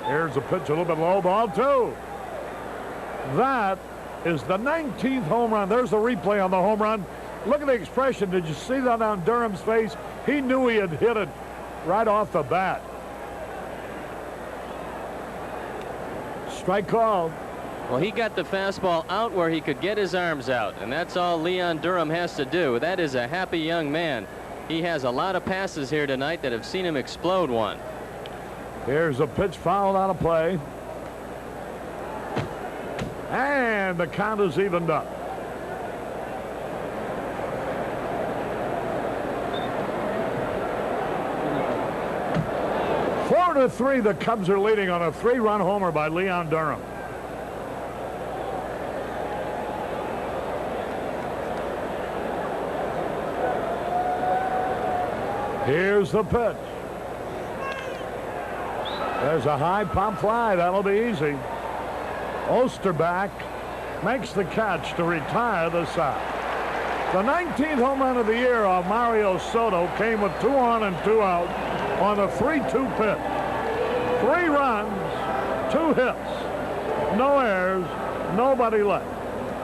Speaker 1: Here's a pitch, a little bit low, ball 2. That is the 19th home run. There's the replay on the home run. Look at the expression. Did you see that on Durham's face? He knew he had hit it right off the bat. Strike called.
Speaker 2: Well, he got the fastball out where he could get his arms out, and that's all Leon Durham has to do. That is a happy young man. He has a lot of passes here tonight that have seen him explode one.
Speaker 1: Here's a pitch fouled out of play. And the count is evened up. Four to 3, the Cubs are leading on a 3-run homer by Leon Durham. Here's the pitch. There's a high pop fly. That'll be easy. Osterback makes the catch to retire the side. The 19th home run of the year of Mario Soto came with 2 on and 2 out on a 3-2 pitch. 3 runs, 2 hits, no errors, nobody left.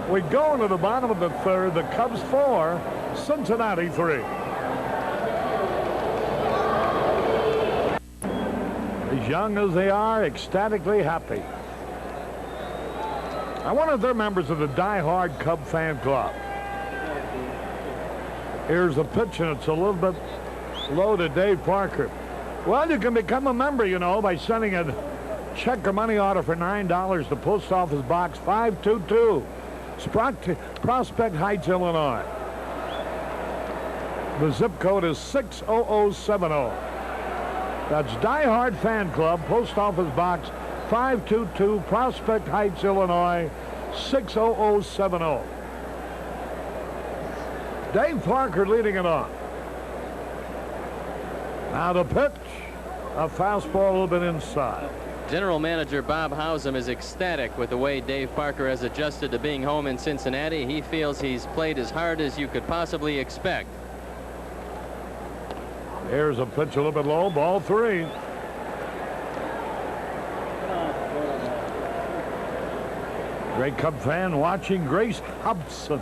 Speaker 1: We go into the bottom of the 3rd. The Cubs 4, Cincinnati 3. As young as they are, ecstatically happy. I wonder if they're members of the die-hard Cub fan club. Here's the pitch, and it's a little bit low to Dave Parker. Well, you can become a member, you know, by sending a check or money order for $9 to Post Office Box 522, Prospect Heights, Illinois. The zip code is 60070. That's Die Hard Fan Club, Post Office Box 522, Prospect Heights, Illinois, 60070. Dave Parker leading it on. Now the pitch, a fastball a little bit inside.
Speaker 2: General Manager Bob Hausum is ecstatic with the way Dave Parker has adjusted to being home in Cincinnati. He feels he's played as hard as you could possibly expect.
Speaker 1: Here's a pitch a little bit low, ball 3. Great Cub fan watching Grace Hobson.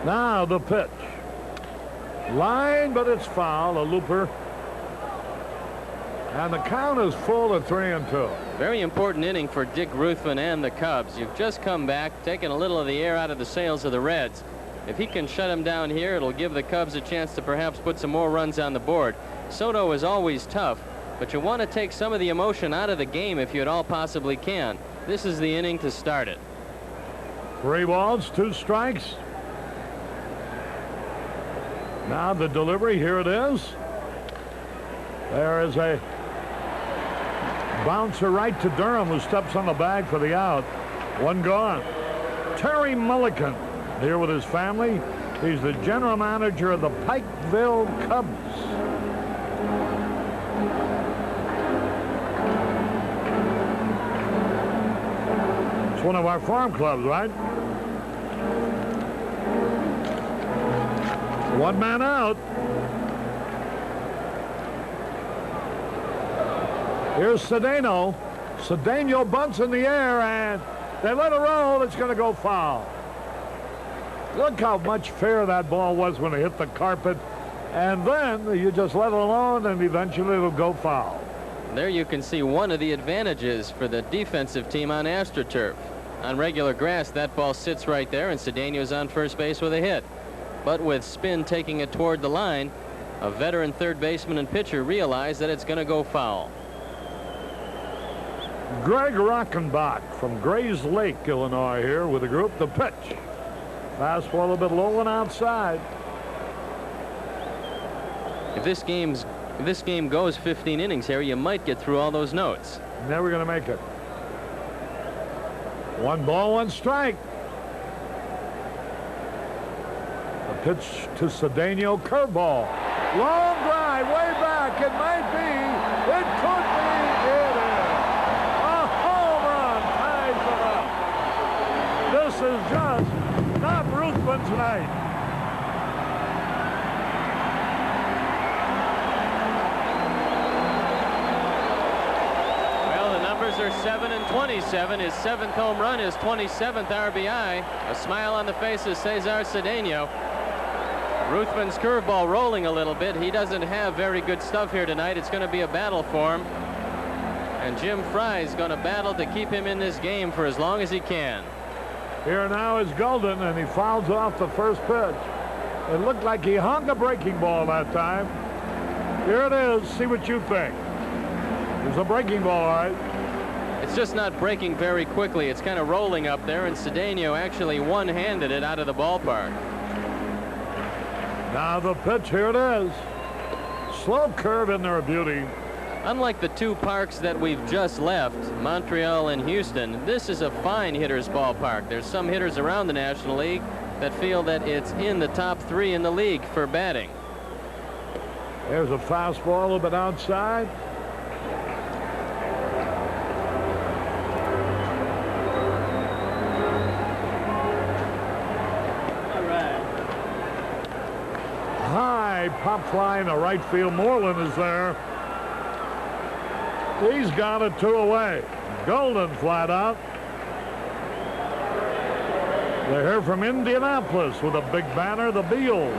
Speaker 1: Now the pitch. Line, but it's foul, a looper. And the count is full at 3-2.
Speaker 2: Very important inning for Dick Ruthven and the Cubs. You've just come back, taken a little of the air out of the sails of the Reds. If he can shut him down here, it'll give the Cubs a chance to perhaps put some more runs on the board. Soto is always tough, but you want to take some of the emotion out of the game if you at all possibly can. This is the inning to start it.
Speaker 1: 3 balls, 2 strikes. Now the delivery, here it is. There is a bouncer right to Durham, who steps on the bag for the out. 1 gone. Terry Mulligan here with his family. He's the general manager of the Pikeville Cubs. It's one of our farm clubs, right? 1 man out. Here's Cedeno. Cedeno bunts in the air, and they let it roll. It's going to go foul. Look how much fair that ball was when it hit the carpet. And then you just let it alone, and eventually it'll go foul.
Speaker 2: There you can see one of the advantages for the defensive team on AstroTurf. On regular grass, that ball sits right there, and Cedeno's on first base with a hit. But with spin taking it toward the line, a veteran third baseman and pitcher realized that it's going to go foul.
Speaker 1: Greg Rockenbach from Grays Lake, Illinois, here with the group. The pitch. Fastball a little bit low and outside.
Speaker 2: If this game goes 15 innings, Harry, you might get through all those notes.
Speaker 1: Never going to make it. 1 ball, 1 strike. The pitch to Cedeno, curveball. Long drive, way back. It might be. It could be. It is. A home run ties it up. This is just not Ruthven tonight.
Speaker 2: Are 7 and 27. His 7th home run, his 27th RBI. A smile on the face of Cesar Cedeno. Ruthven's curveball rolling a little bit. He doesn't have very good stuff here tonight. It's going to be a battle for him. And Jim Frey is going to battle to keep him in this game for as long as he can.
Speaker 1: Here now is Golden, and he fouls off the first pitch. It looked like he hung a breaking ball that time. Here it is. See what you think. It was a breaking ball, all right.
Speaker 2: It's just not breaking very quickly. It's kind of rolling up there, and Cedeno actually one-handed it out of the ballpark.
Speaker 1: Now the pitch, here it is. Slow curve in there, a beauty.
Speaker 2: Unlike the 2 parks that we've just left, Montreal and Houston, this is a fine hitter's ballpark. There's some hitters around the National League that feel that it's in the top 3 in the league for batting.
Speaker 1: There's a fastball a little bit outside. High pop fly in the right field. Moreland is there. He's got it 2 away. Golden flat out. They're here from Indianapolis with a big banner, the Beal.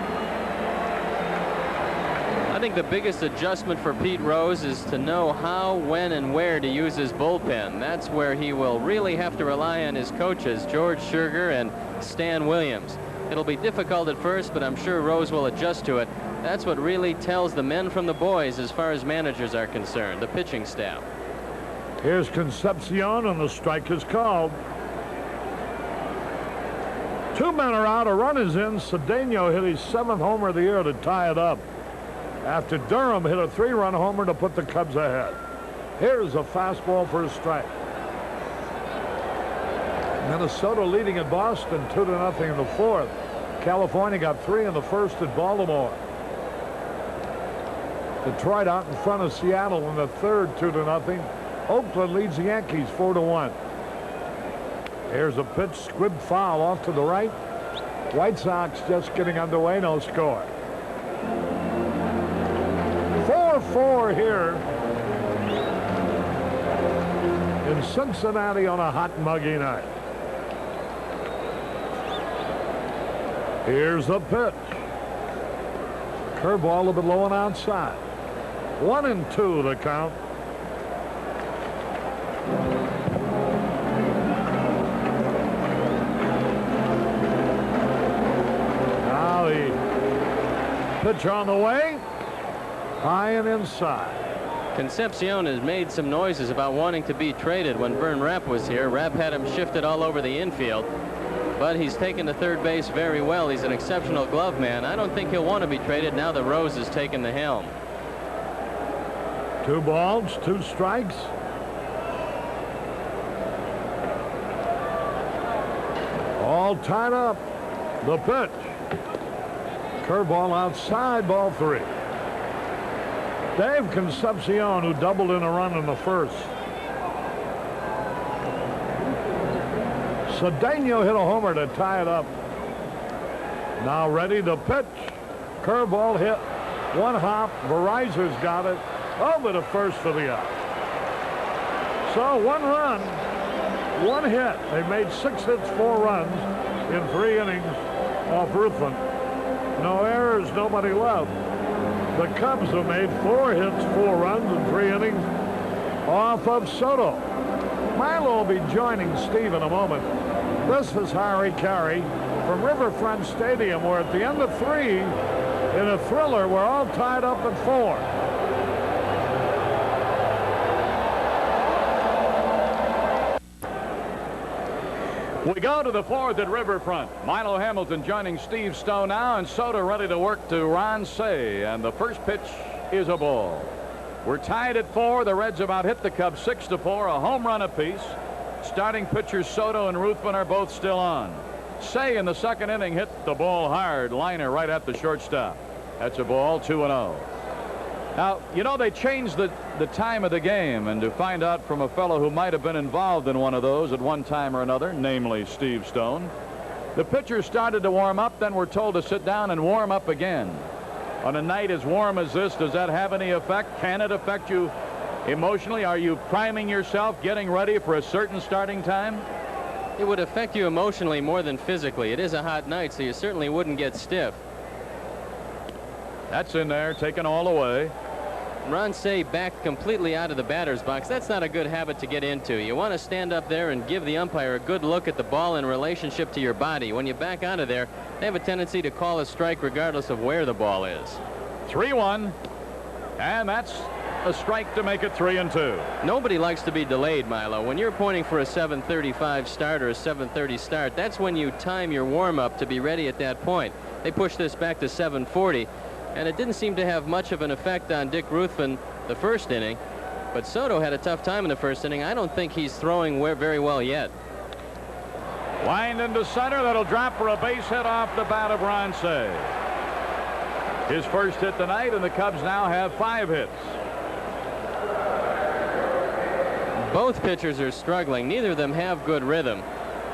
Speaker 2: I think the biggest adjustment for Pete Rose is to know how, when, and where to use his bullpen. That's where he will really have to rely on his coaches, George Sugar and Stan Williams. It'll be difficult at first, but I'm sure Rose will adjust to it. That's what really tells the men from the boys as far as managers are concerned, the pitching staff.
Speaker 1: Here's Concepcion, and the strike is called. 2 men are out, a run is in. Cedeno hit his 7th homer of the year to tie it up, after Durham hit a 3-run homer to put the Cubs ahead. Here's a fastball for a strike. Minnesota leading at Boston 2-0 in the 4th. California got 3 in the 1st at Baltimore. Detroit out in front of Seattle in the 3rd 2-0. Oakland leads the Yankees 4-1. Here's a pitch, squib foul off to the right. White Sox just getting underway, no score. 4-4 here in Cincinnati on a hot, muggy night. Here's the pitch. Curveball a little bit low and outside. 1-2 the count. Now the pitch on the way. High and inside.
Speaker 2: Concepcion has made some noises about wanting to be traded when Vern Rapp was here. Rapp had him shifted all over the infield. But he's taken to third base very well. He's an exceptional glove man. I don't think he'll want to be traded now that Rose has taken the helm.
Speaker 1: 2 balls, 2 strikes. All tied up. The pitch. Curveball outside, ball 3. Dave Concepcion, who doubled in a run in the 1st. Cedeno hit a homer to tie it up. Now ready to pitch. Curveball hit. 1 hop. Verizer's got it. Over to first for the out. So 1 run, 1 hit. They made 6 hits, 4 runs in 3 innings off Ruthven. No errors, nobody left. The Cubs have made 4 hits, 4 runs in 3 innings off of Soto. Milo will be joining Steve in a moment. This is Harry Carey from Riverfront Stadium. We're at the end of 3 in a thriller. We're all tied up at 4.
Speaker 4: We go to the 4th at Riverfront. Milo Hamilton joining Steve Stone now, and Soto ready to work to Ron Cey, and the first pitch is a ball. We're tied at 4. The Reds about hit the Cubs 6-4, a home run apiece. Starting pitchers Soto and Ruthven are both still on. Cey in the 2nd inning hit the ball hard, liner right at the shortstop. That's a ball, 2-0. Now, you know, they changed the time of the game, and to find out from a fellow who might have been involved in one of those at one time or another, namely Steve Stone, the pitchers started to warm up, then were told to sit down and warm up again. On a night as warm as this, does that have any effect? Can it affect you emotionally? Are you priming yourself, getting ready for a certain starting time?
Speaker 2: It would affect you emotionally more than physically. It is a hot night, so you certainly wouldn't get stiff.
Speaker 4: That's in there, taken all away.
Speaker 2: Ron Cey backed completely out of the batter's box. That's not a good habit to get into. You want to stand up there and give the umpire a good look at the ball in relationship to your body. When you back out of there, they have a tendency to call a strike regardless of where the ball is.
Speaker 4: 3-1, and that's a strike to make it 3-2.
Speaker 2: Nobody likes to be delayed, Milo. When you're pointing for a 7:35 start or a 7:30 start, that's when you time your warm-up to be ready at that point. They pushed this back to 7:40. And it didn't seem to have much of an effect on Dick Ruthven the first inning. But Soto had a tough time in the first inning. I don't think he's throwing very well yet.
Speaker 4: Wind into center. That'll drop for a base hit off the bat of Ron Cey. His first hit tonight, and the Cubs now have 5 hits.
Speaker 2: Both pitchers are struggling. Neither of them have good rhythm.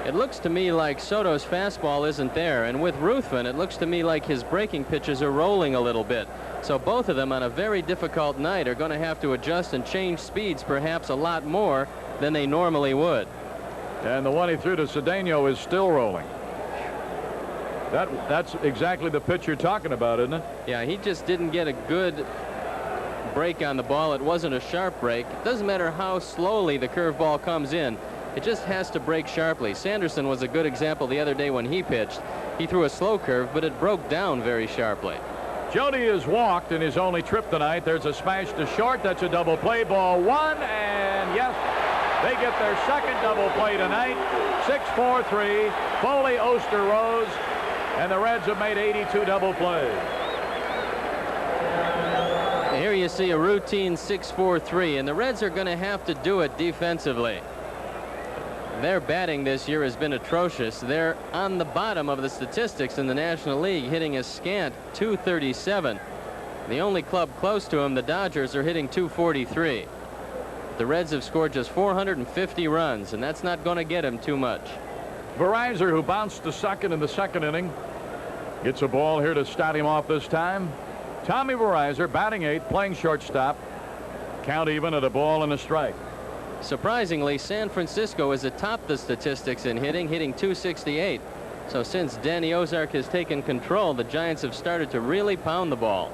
Speaker 2: It looks to me like Soto's fastball isn't there, and with Ruthven it looks to me like his breaking pitches are rolling a little bit. So both of them on a very difficult night are going to have to adjust and change speeds perhaps a lot more than they normally would.
Speaker 4: And the one he threw to Cedeno is still rolling. That's exactly the pitch you're talking about, isn't it?
Speaker 2: Yeah, he just didn't get a good break on the ball. It wasn't a sharp break. It doesn't matter how slowly the curveball comes in. It just has to break sharply. Sanderson was a good example the other day when he pitched. He threw a slow curve, but it broke down very sharply.
Speaker 4: Jody is walked in his only trip tonight. There's a smash to short. That's a double play. Ball 1, and yes, they get their second double play tonight. 6-4-3. Foley, Oster, Rose, and the Reds have made 82 double plays.
Speaker 2: Here you see a routine 6-4-3, and the Reds are going to have to do it defensively. Their batting this year has been atrocious. They're on the bottom of the statistics in the National League, hitting a scant .237. The only club close to them, the Dodgers, are hitting .243. The Reds have scored just 450 runs, and that's not going to get him too much.
Speaker 4: Verizor, who bounced to second in the 2nd inning, gets a ball here to start him off this time. Tommy Verizor, batting 8th, playing shortstop. Count even at a ball and a strike.
Speaker 2: Surprisingly, San Francisco is atop the statistics in hitting .268. So since Danny Ozark has taken control, the Giants have started to really pound the ball.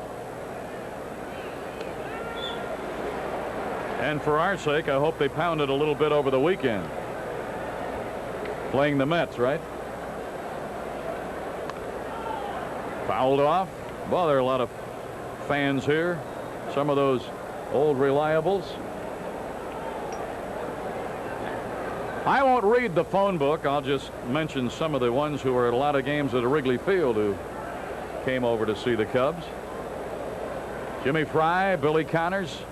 Speaker 4: And for our sake, I hope they pounded a little bit over the weekend. Playing the Mets, right? Fouled off. Well, there are a lot of fans here. Some of those old reliables. I won't read the phone book. I'll just mention some of the ones who were at a lot of games at Wrigley Field who came over to see the Cubs. Jimmy Fry, Billy Connors.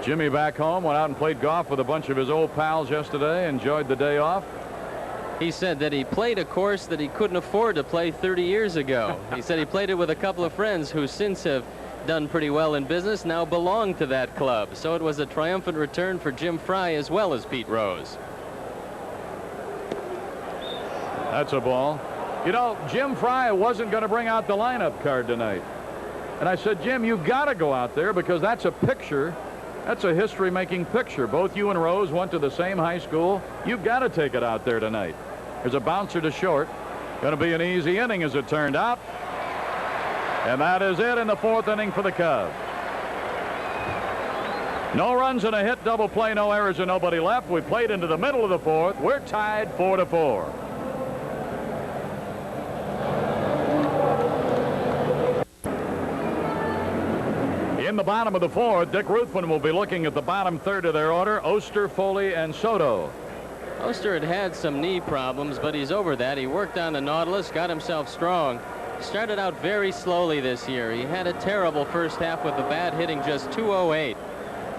Speaker 4: Jimmy back home, went out and played golf with a bunch of his old pals yesterday, enjoyed the day off.
Speaker 2: He said that he played a course that he couldn't afford to play 30 years ago. He said he played it with a couple of friends who since have done pretty well in business, now belong to that club. So it was a triumphant return for Jim Fry as well as Pete Rose.
Speaker 4: That's a ball. You know, Jim Fry wasn't going to bring out the lineup card tonight. And I said, Jim, you got to go out there because that's a picture That's a history-making picture. Both you and Rose went to the same high school. You've got to take it out there tonight. There's a bouncer to short. Going to be an easy inning as it turned out. And that is it in the 4th inning for the Cubs. No runs and a hit, double play, no errors, and nobody left. We played into the middle of the 4th. We're tied 4-4. In the bottom of the 4th, Dick Ruthven will be looking at the bottom third of their order: Oster, Foley, and Soto.
Speaker 2: Oster had some knee problems, but he's over that. He worked on the Nautilus, got himself strong. Started out very slowly this year. He had a terrible first half with the bat, hitting just .208.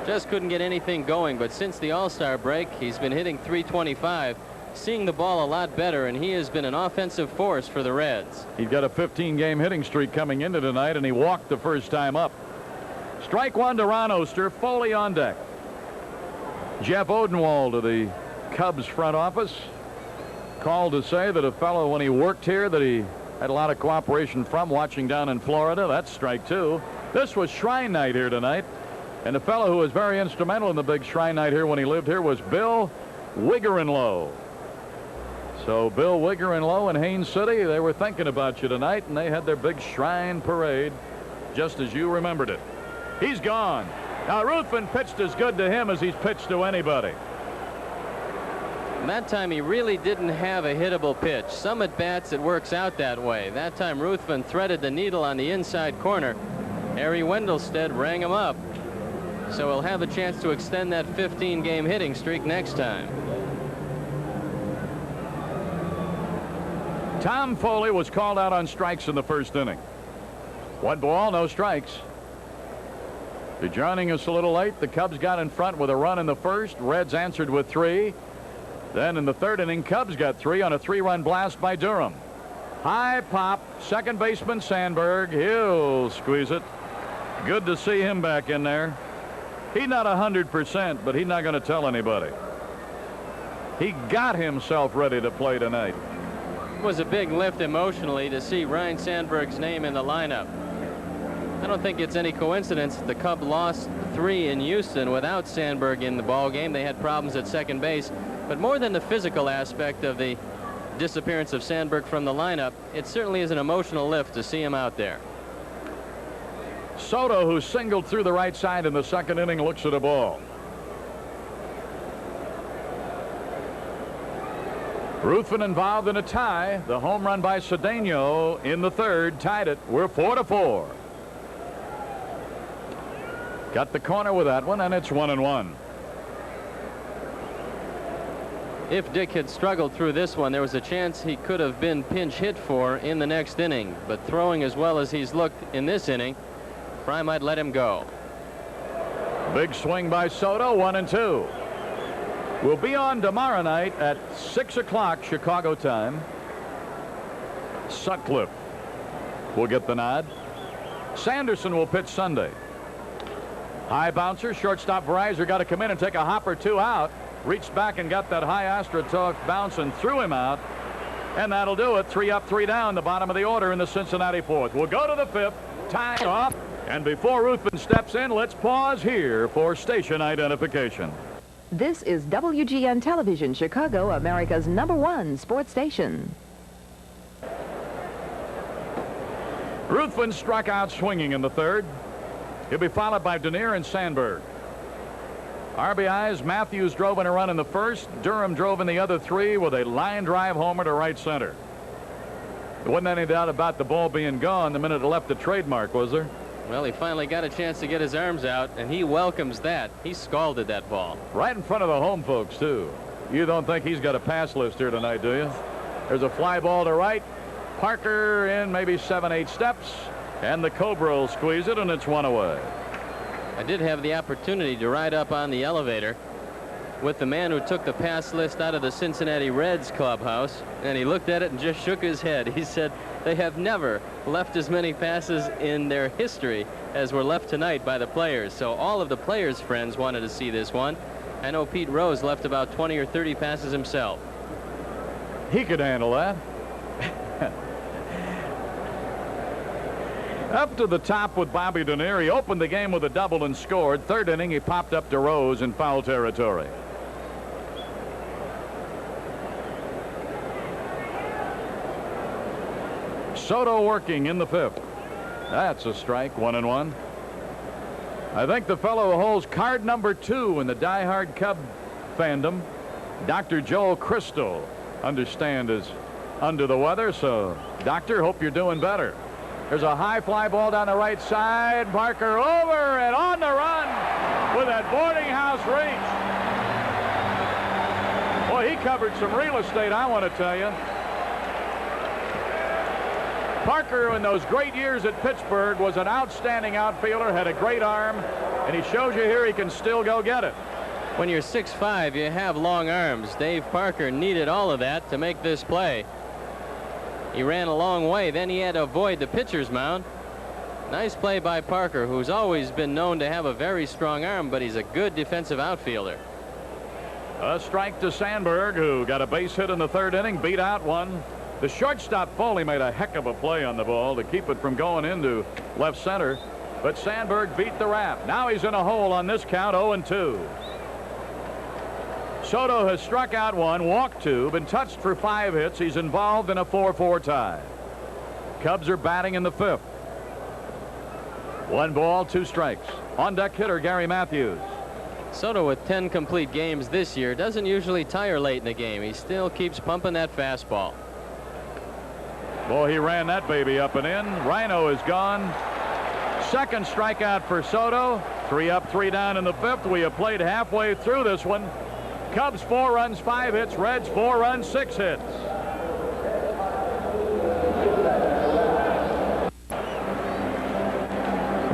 Speaker 2: Just couldn't get anything going, but since the All-Star break, he's been hitting .325, seeing the ball a lot better, and he has been an offensive force for the Reds.
Speaker 4: He's got a 15-game hitting streak coming into tonight, and he walked the first time up. Strike one to Ron Oster. Foley on deck. Jeff Odenwald of the Cubs front office called to say that a fellow, when he worked here, that he had a lot of cooperation from, watching down in Florida. That's strike two. This was Shrine Night here tonight, and the fellow who was very instrumental in the big Shrine Night here when he lived here was Bill Wigger-in-Low. So Bill Wigger-in-Low in Haines City, they were thinking about you tonight, and they had their big Shrine parade just as you remembered it. He's gone. Now Ruthven pitched as good to him as he's pitched to anybody.
Speaker 2: And that time he really didn't have a hittable pitch. Some at bats it works out that way. That time Ruthven threaded the needle on the inside corner. Harry Wendelstedt rang him up. So he'll have a chance to extend that 15-game hitting streak next time.
Speaker 4: Tom Foley was called out on strikes in the first inning. 1 ball, no strikes. They're joining us a little late. The Cubs got in front with a run in the first. Reds answered with 3. Then in the 3rd inning, Cubs got 3 on a 3-run blast by Durham. High pop, second baseman Sandberg. He'll squeeze it. Good to see him back in there. He's not 100%, but he's not going to tell anybody. He got himself ready to play tonight.
Speaker 2: It was a big lift emotionally to see Ryne Sandberg's name in the lineup. I don't think it's any coincidence that the Cubs lost 3 in Houston without Sandberg in the ball game. They had problems at second base, but more than the physical aspect of the disappearance of Sandberg from the lineup, it certainly is an emotional lift to see him out there.
Speaker 4: Soto, who singled through the right side in the 2nd inning, looks at a ball. Ruthven involved in a tie. The home run by Cedeno in the 3rd tied it. We're 4-4. Got the corner with that one, and it's 1-1.
Speaker 2: If Dick had struggled through this one, there was a chance he could have been pinch hit for in the next inning. But throwing as well as he's looked in this inning, Fry might let him go.
Speaker 4: Big swing by Soto, 1-2. We'll be on tomorrow night at 6 o'clock Chicago time. Sutcliffe will get the nod. Sanderson will pitch Sunday. High bouncer, shortstop Verizor got to come in and take a hop or 2 out. Reached back and got that high AstroTurf bounce and threw him out. And that'll do it. 3 up, 3 down, the bottom of the order in the Cincinnati 4th. We'll go to the 5th. Time off. And before Ruthven steps in, let's pause here for station identification.
Speaker 3: This is WGN Television, Chicago, America's #1 sports station.
Speaker 4: Ruthven struck out swinging in the 3rd. He'll be followed by Denier and Sandberg. RBIs, Matthews drove in a run in the 1st. Durham drove in the other 3 with a line drive homer to right center. There wasn't any doubt about the ball being gone the minute it left the trademark, was there?
Speaker 2: Well, he finally got a chance to get his arms out, and he welcomes that. He scalded that ball.
Speaker 4: Right in front of the home folks, too. You don't think he's got a pass list here tonight, do you? There's a fly ball to right. Parker in maybe 7-8 steps. And the Cobra will squeeze it, and it's 1 away.
Speaker 2: I did have the opportunity to ride up on the elevator with the man who took the pass list out of the Cincinnati Reds clubhouse, and he looked at it and just shook his head. He said they have never left as many passes in their history as were left tonight by the players. So all of the players' friends wanted to see this one. I know Pete Rose left about 20 or 30 passes himself.
Speaker 4: He could handle that. Up to the top with Bobby Dernier. He opened the game with a double and scored. Third inning, he popped up to Rose in foul territory. Soto working in the fifth. That's a strike, 1-1. I think the fellow who holds card number 2 in the diehard Cub fandom, Dr. Joel Crystal, understand is under the weather. So, Doctor, hope you're doing better. There's a high fly ball down the right side. Parker over and on the run with that boarding house reach. Boy, he covered some real estate, I want to tell you. Parker, in those great years at Pittsburgh, was an outstanding outfielder, had a great arm, and he shows you here he can still go get it.
Speaker 2: When you're 6'5", you have long arms. Dave Parker needed all of that to make this play. He ran a long way. Then he had to avoid the pitcher's mound. Nice play by Parker, who's always been known to have a very strong arm, but he's a good defensive outfielder.
Speaker 4: A strike to Sandberg, who got a base hit in the third inning, beat out one. The shortstop Foley made a heck of a play on the ball to keep it from going into left center, but Sandberg beat the wrap. Now he's in a hole on this count, 0-2. Soto has struck out 1, walked 2, been touched for 5 hits. He's involved in a 4-4 tie. Cubs are batting in the fifth. 1 ball, 2 strikes. On deck hitter Gary Matthews.
Speaker 2: Soto, with 10 complete games this year, doesn't usually tire late in the game. He still keeps pumping that fastball.
Speaker 4: Boy, he ran that baby up and in. Rhino is gone. Second strikeout for Soto. 3 up, 3 down in the fifth. We have played halfway through this one. Cubs 4 runs, 5 hits. Reds 4 runs, 6 hits.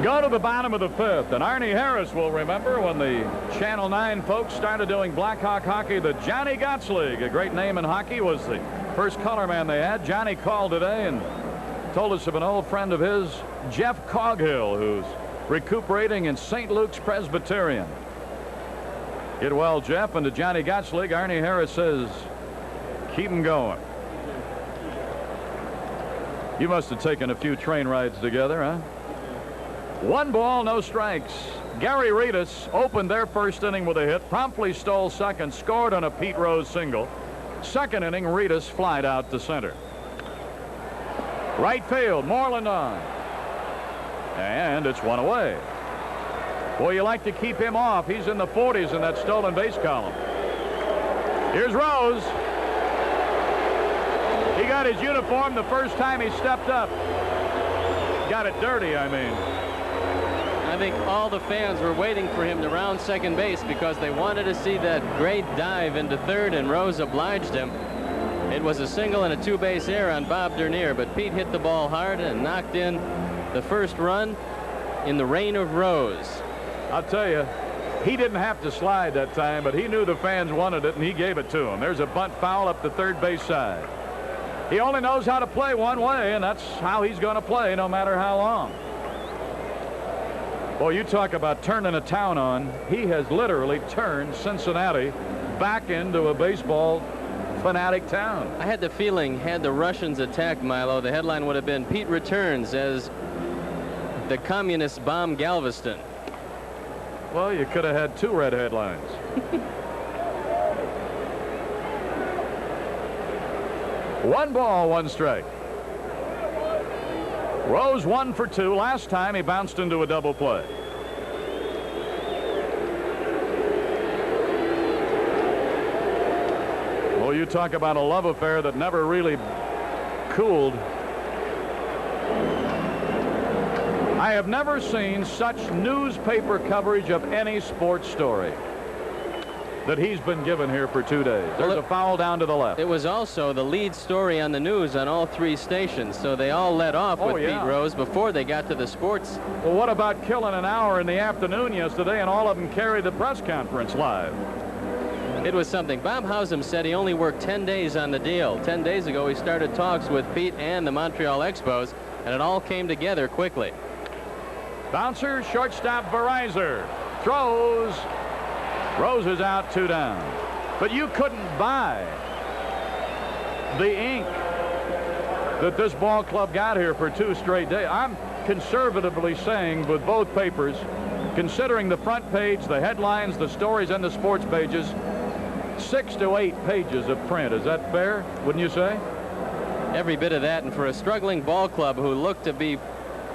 Speaker 4: Go to the bottom of the fifth, and Arnie Harris will remember when the Channel 9 folks started doing Blackhawk hockey, the Johnny Gotts League, a great name in hockey, was the first color man they had. Johnny called today and told us of an old friend of his, Jeff Coghill, who's recuperating in St. Luke's Presbyterian. Get well, Jeff. And the Johnny Gotts League, Arnie Harris says, keep him going. You must have taken a few train rides together, huh? 1 ball, no strikes. Gary Reedus opened their first inning with a hit, promptly stole second, scored on a Pete Rose single. Second inning, Reedus flied out to center. Right field, Moreland on. And it's 1 away. Boy, you like to keep him off. He's in the 40s in that stolen base column. Here's Rose. He got his uniform the first time he stepped up. Got it dirty, I mean.
Speaker 2: I think all the fans were waiting for him to round second base because they wanted to see that great dive into third, and Rose obliged him. It was a single and a 2-base error on Bob Dernier, but Pete hit the ball hard and knocked in the first run in the reign of Rose.
Speaker 4: I'll tell you, he didn't have to slide that time, but he knew the fans wanted it, and he gave it to them. There's a bunt foul up the third base side. He only knows how to play one way, and that's how he's going to play no matter how long. Boy, you talk about turning a town on. He has literally turned Cincinnati back into a baseball fanatic town.
Speaker 2: I had the feeling, had the Russians attacked Milo, the headline would have been Pete returns as the communists bomb Galveston.
Speaker 4: Well, you could have had 2 red headlines. One ball, 1 strike. Rose 1 for 2. Last time he bounced into a double play. Well, you talk about a love affair that never really cooled. I have never seen such newspaper coverage of any sports story that he's been given here for 2 days. There's a foul down to the left.
Speaker 2: It was also the lead story on the news on all 3 stations, so they all let off with Pete Rose before they got to the sports.
Speaker 4: Well, what about killing an hour in the afternoon yesterday and all of them carried the press conference live?
Speaker 2: It was something. Bob Hausum said he only worked 10 days on the deal. 10 days ago, he started talks with Pete and the Montreal Expos, and it all came together quickly.
Speaker 4: Bouncer, shortstop Verizon throws. Rose is out, 2 down. But you couldn't buy the ink that this ball club got here for 2 straight days. I'm conservatively saying with both papers, considering the front page, the headlines, the stories, and the sports pages, 6 to 8 pages of print. Is that fair, wouldn't you say?
Speaker 2: Every bit of that, and for a struggling ball club who looked to be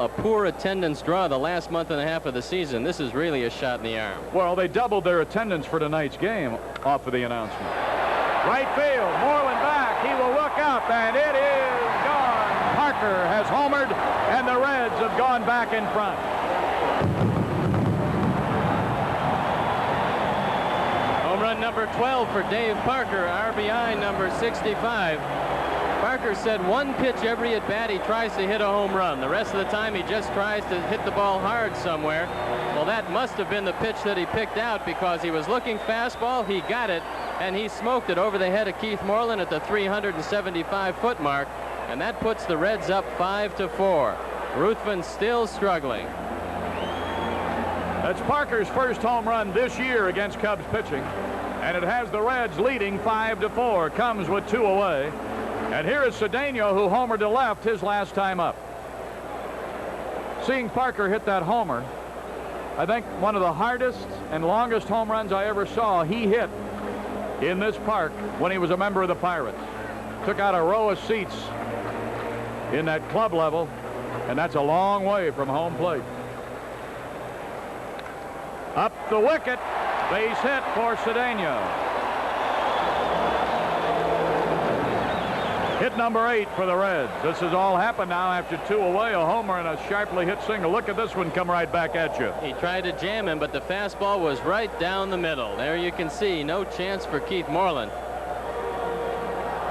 Speaker 2: a poor attendance draw the last month and a half of the season, this is really a shot in the arm.
Speaker 4: Well, they doubled their attendance for tonight's game off of the announcement. Right field, Moreland back. He will look up, and it is gone. Parker has homered, and the Reds have gone back in front.
Speaker 2: Home run number 12 for Dave Parker, RBI number 65. Parker said one pitch every at bat he tries to hit a home run. The rest of the time he just tries to hit the ball hard somewhere. Well, that must have been the pitch that he picked out, because he was looking fastball, he got it, and he smoked it over the head of Keith Moreland at the 375-foot mark, and that puts the Reds up 5-4. Ruthven still struggling.
Speaker 4: That's Parker's first home run this year against Cubs pitching, and it has the Reds leading 5-4. Comes with 2 away. And here is Cedeno, who homered to left his last time up. Seeing Parker hit that homer, I think one of the hardest and longest home runs I ever saw he hit in this park when he was a member of the Pirates. Took out a row of seats in that club level, and that's a long way from home plate. Up the wicket, base hit for Cedeno. Hit number 8 for the Reds. This has all happened now after 2 away, a homer and a sharply hit single. Look at this one come right back at you.
Speaker 2: He tried to jam him, but the fastball was right down the middle. There you can see no chance for Keith Moreland.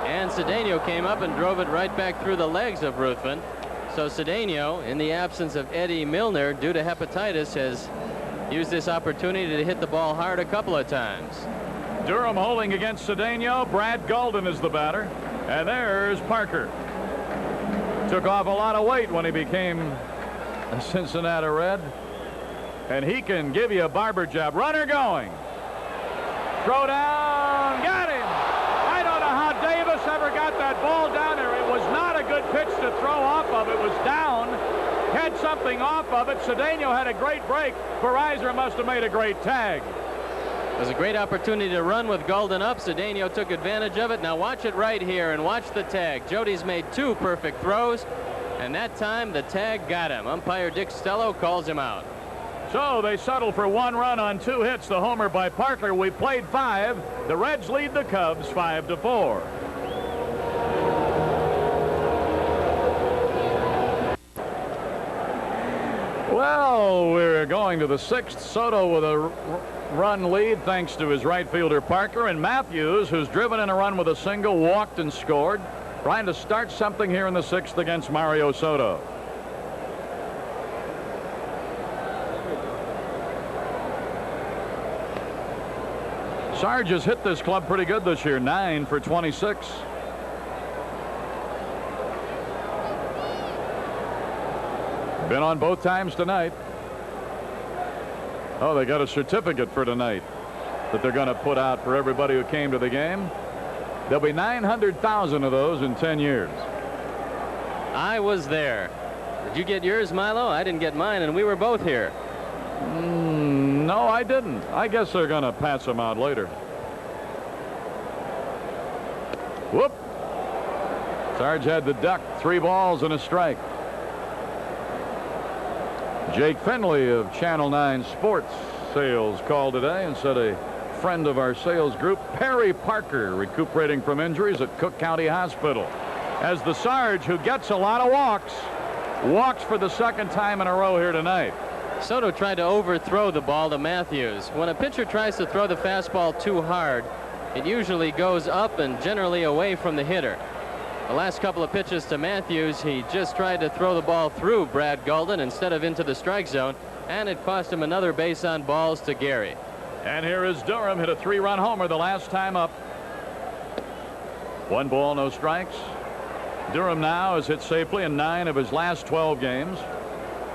Speaker 2: And Cedeno came up and drove it right back through the legs of Ruthven. So Cedeno, in the absence of Eddie Milner due to hepatitis, has used this opportunity to hit the ball hard a couple of times.
Speaker 4: Durham holding against Cedeno. Brad Golden is the batter. And there's Parker. Took off a lot of weight when he became a Cincinnati Red. And he can give you a barber job. Runner going. Throw down. Got him. I don't know how Davis ever got that ball down there. It was not a good pitch to throw off of. It was down. Had something off of it. Cedeno had a great break. Verizon must have made a great tag.
Speaker 2: It was a great opportunity to run with Golden up. Cedeno took advantage of it. Now watch it right here and watch the tag. Jody's made 2 perfect throws, and that time the tag got him. Umpire Dick Stello calls him out.
Speaker 4: So they settle for 1 run on 2 hits. The homer by Parker. We played 5. The Reds lead the Cubs 5-4. Well, we're going to the 6th. Soto with a run lead thanks to his right fielder Parker, and Matthews, who's driven in a run with a single, walked and scored, trying to start something here in the 6th against Mario Soto. Sarge has hit this club pretty good this year, 9 for 26. Been on both times tonight. Oh, they got a certificate for tonight that they're going to put out for everybody who came to the game. There'll be 900,000 of those in 10 years.
Speaker 2: I was there. Did you get yours, Milo? I didn't get mine, and we were both here.
Speaker 4: No, I didn't. I guess they're going to pass them out later. Whoop. Sarge had the duck. 3 balls and a strike. Jake Finley of Channel 9 Sports Sales called today and said a friend of our sales group, Perry Parker, recuperating from injuries at Cook County Hospital. As the Sarge, who gets a lot of walks for the 2nd time in a row here tonight.
Speaker 2: Soto tried to overthrow the ball to Matthews. When a pitcher tries to throw the fastball too hard, it usually goes up and generally away from the hitter. The last couple of pitches to Matthews, he just tried to throw the ball through Brad Golden instead of into the strike zone, and it cost him another base on balls to Gary.
Speaker 4: And here is Durham, hit a 3-run homer the last time up. 1 ball, no strikes. Durham now has hit safely in 9 of his last 12 games.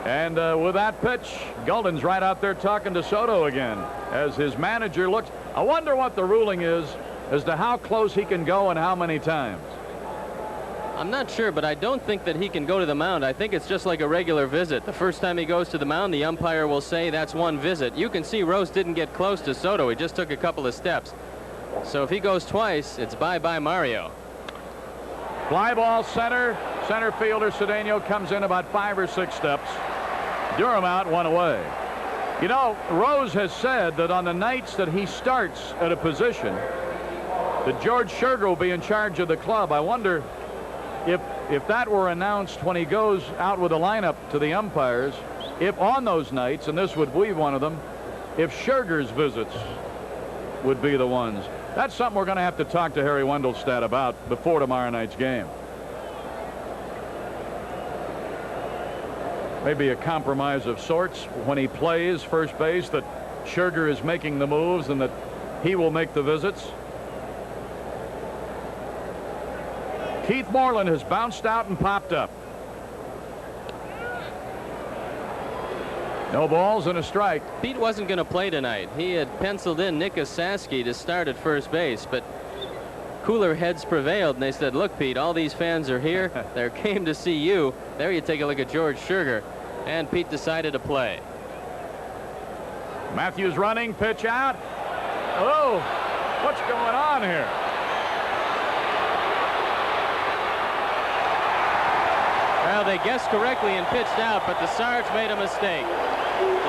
Speaker 4: And with that pitch, Golden's right out there talking to Soto again as his manager looks. I wonder what the ruling is as to how close he can go and how many times.
Speaker 2: I'm not sure, but I don't think that he can go to the mound. I think it's just like a regular visit. The first time he goes to the mound, the umpire will say that's one visit. You can see Rose didn't get close to Soto. He just took a couple of steps. So if he goes twice, it's bye-bye Mario.
Speaker 4: Fly ball center. Center fielder Cedeno comes in about 5 or 6 steps. Durham out, 1 away. You know, Rose has said that on the nights that he starts at a position, that George Scherger will be in charge of the club. I wonder if that were announced when he goes out with a lineup to the umpires, if on those nights, and this would be one of them, if Scherger's visits would be the ones. That's something we're going to have to talk to Harry Wendelstedt about before tomorrow night's game. Maybe a compromise of sorts when he plays first base, that Scherger is making the moves and that he will make the visits. Keith Moreland has bounced out and popped up. No balls and a strike.
Speaker 2: Pete wasn't going to play tonight. He had penciled in Nick Osaski to start at first base, but cooler heads prevailed, and they said, look, Pete, all these fans are here. They came to see you. There you take a look at George Scherger, and Pete decided to play.
Speaker 4: Matthews running, pitch out. Oh, what's going on here?
Speaker 2: Well, they guessed correctly and pitched out, but the Sarge made a mistake.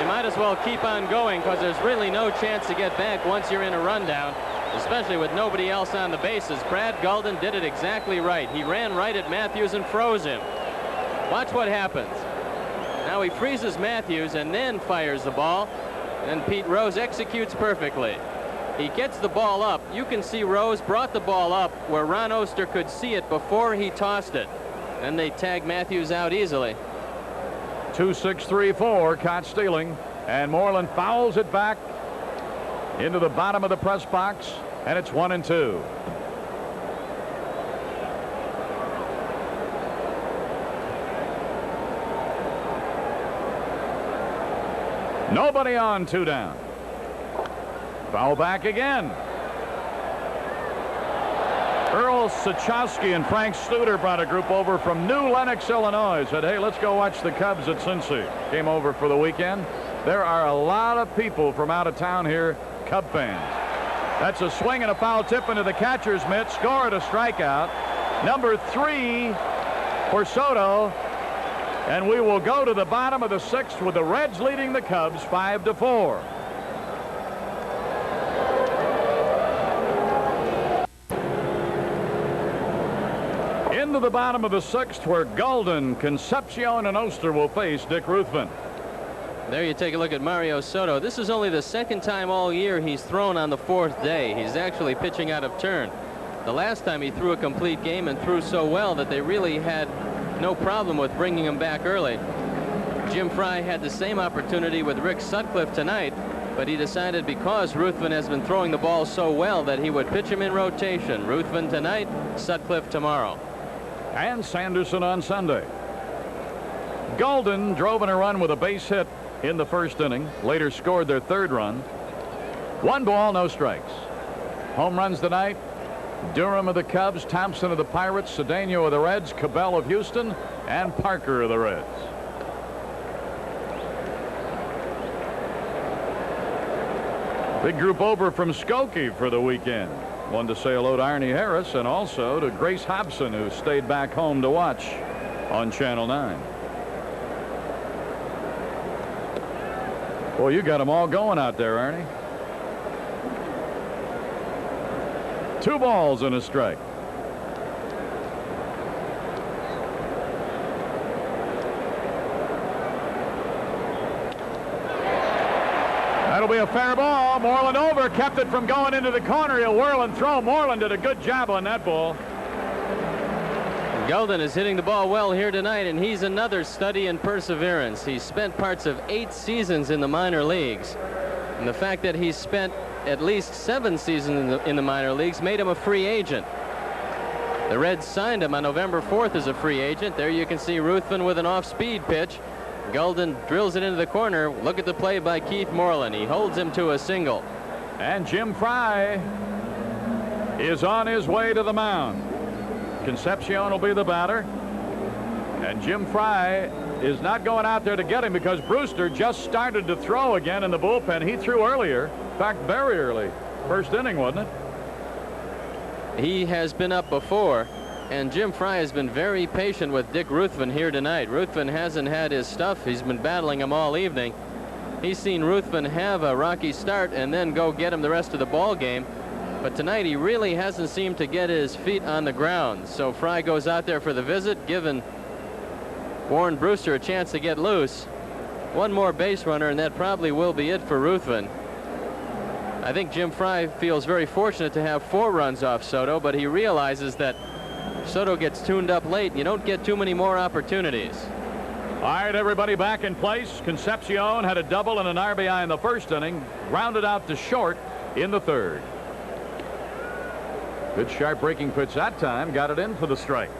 Speaker 2: You might as well keep on going because there's really no chance to get back once you're in a rundown, especially with nobody else on the bases. Brad Gulden did it exactly right. He ran right at Matthews and froze him. Watch what happens. Now he freezes Matthews and then fires the ball, and Pete Rose executes perfectly. He gets the ball up. You can see Rose brought the ball up where Ron Oster could see it before he tossed it. And they tag Matthews out easily.
Speaker 4: 2-6-3-4, caught stealing, and Moreland fouls it back into the bottom of the press box, and it's 1-2. Nobody on, 2 down. Foul back again. Earl Sachowski and Frank Studer brought a group over from New Lenox, Illinois. Said, hey, let's go watch the Cubs at Cincy. Came over for the weekend. There are a lot of people from out of town here, Cub fans. That's a swing and a foul tip into the catcher's mitt. Scored a strikeout. Number 3 for Soto. And we will go to the bottom of the 6th with the Reds leading the Cubs 5-4. Into the bottom of the 6th, where Gulden, Concepcion, and Oster will face Dick Ruthven.
Speaker 2: There you take a look at Mario Soto. This is only the 2nd time all year he's thrown on the 4th day. He's actually pitching out of turn. The last time he threw a complete game and threw so well that they really had no problem with bringing him back early. Jim Fry had the same opportunity with Rick Sutcliffe tonight, but he decided because Ruthven has been throwing the ball so well that he would pitch him in rotation. Ruthven tonight, Sutcliffe tomorrow.
Speaker 4: And Sanderson on Sunday. Gulden drove in a run with a base hit in the 1st inning. Later scored their 3rd run. 1 ball, no strikes. Home runs tonight. Durham of the Cubs, Thompson of the Pirates, Cedeno of the Reds, Cabell of Houston, and Parker of the Reds. Big group over from Skokie for the weekend. Wanted to say hello to Arnie Harris and also to Grace Hobson, who stayed back home to watch on Channel 9. Boy, you got them all going out there, Arnie. 2 balls and a strike. That'll be a fair ball. Moreland over, kept it from going into the corner. He'll whirl and throw. Moreland did a good job on that ball.
Speaker 2: Gulden is hitting the ball well here tonight, and he's another study in perseverance. He's spent parts of 8 seasons in the minor leagues, and the fact that he's spent at least 7 seasons in the minor leagues made him a free agent. The Reds signed him on November 4th as a free agent. There you can see Ruthven with an off-speed pitch. Gulden drills it into the corner. Look at the play by Keith Moreland. He holds him to a single.
Speaker 4: And Jim Fry is on his way to the mound. Concepcion will be the batter. And Jim Fry is not going out there to get him because Brewster just started to throw again in the bullpen. He threw earlier. In fact, very early. First inning, wasn't it?
Speaker 2: He has been up before, and Jim Fry has been very patient with Dick Ruthven here tonight. Ruthven hasn't had his stuff. He's been battling him all evening. He's seen Ruthven have a rocky start and then go get him the rest of the ball game. But tonight he really hasn't seemed to get his feet on the ground. So Fry goes out there for the visit, giving Warren Brewster a chance to get loose. One more base runner, and that probably will be it for Ruthven. I think Jim Fry feels very fortunate to have 4 runs off Soto, but he realizes that Soto gets tuned up late. You don't get too many more opportunities.
Speaker 4: All right, everybody back in place. Concepcion had a double and an RBI in the first inning, grounded out to short in the third. Good sharp breaking pitch that time, got it in for the strike.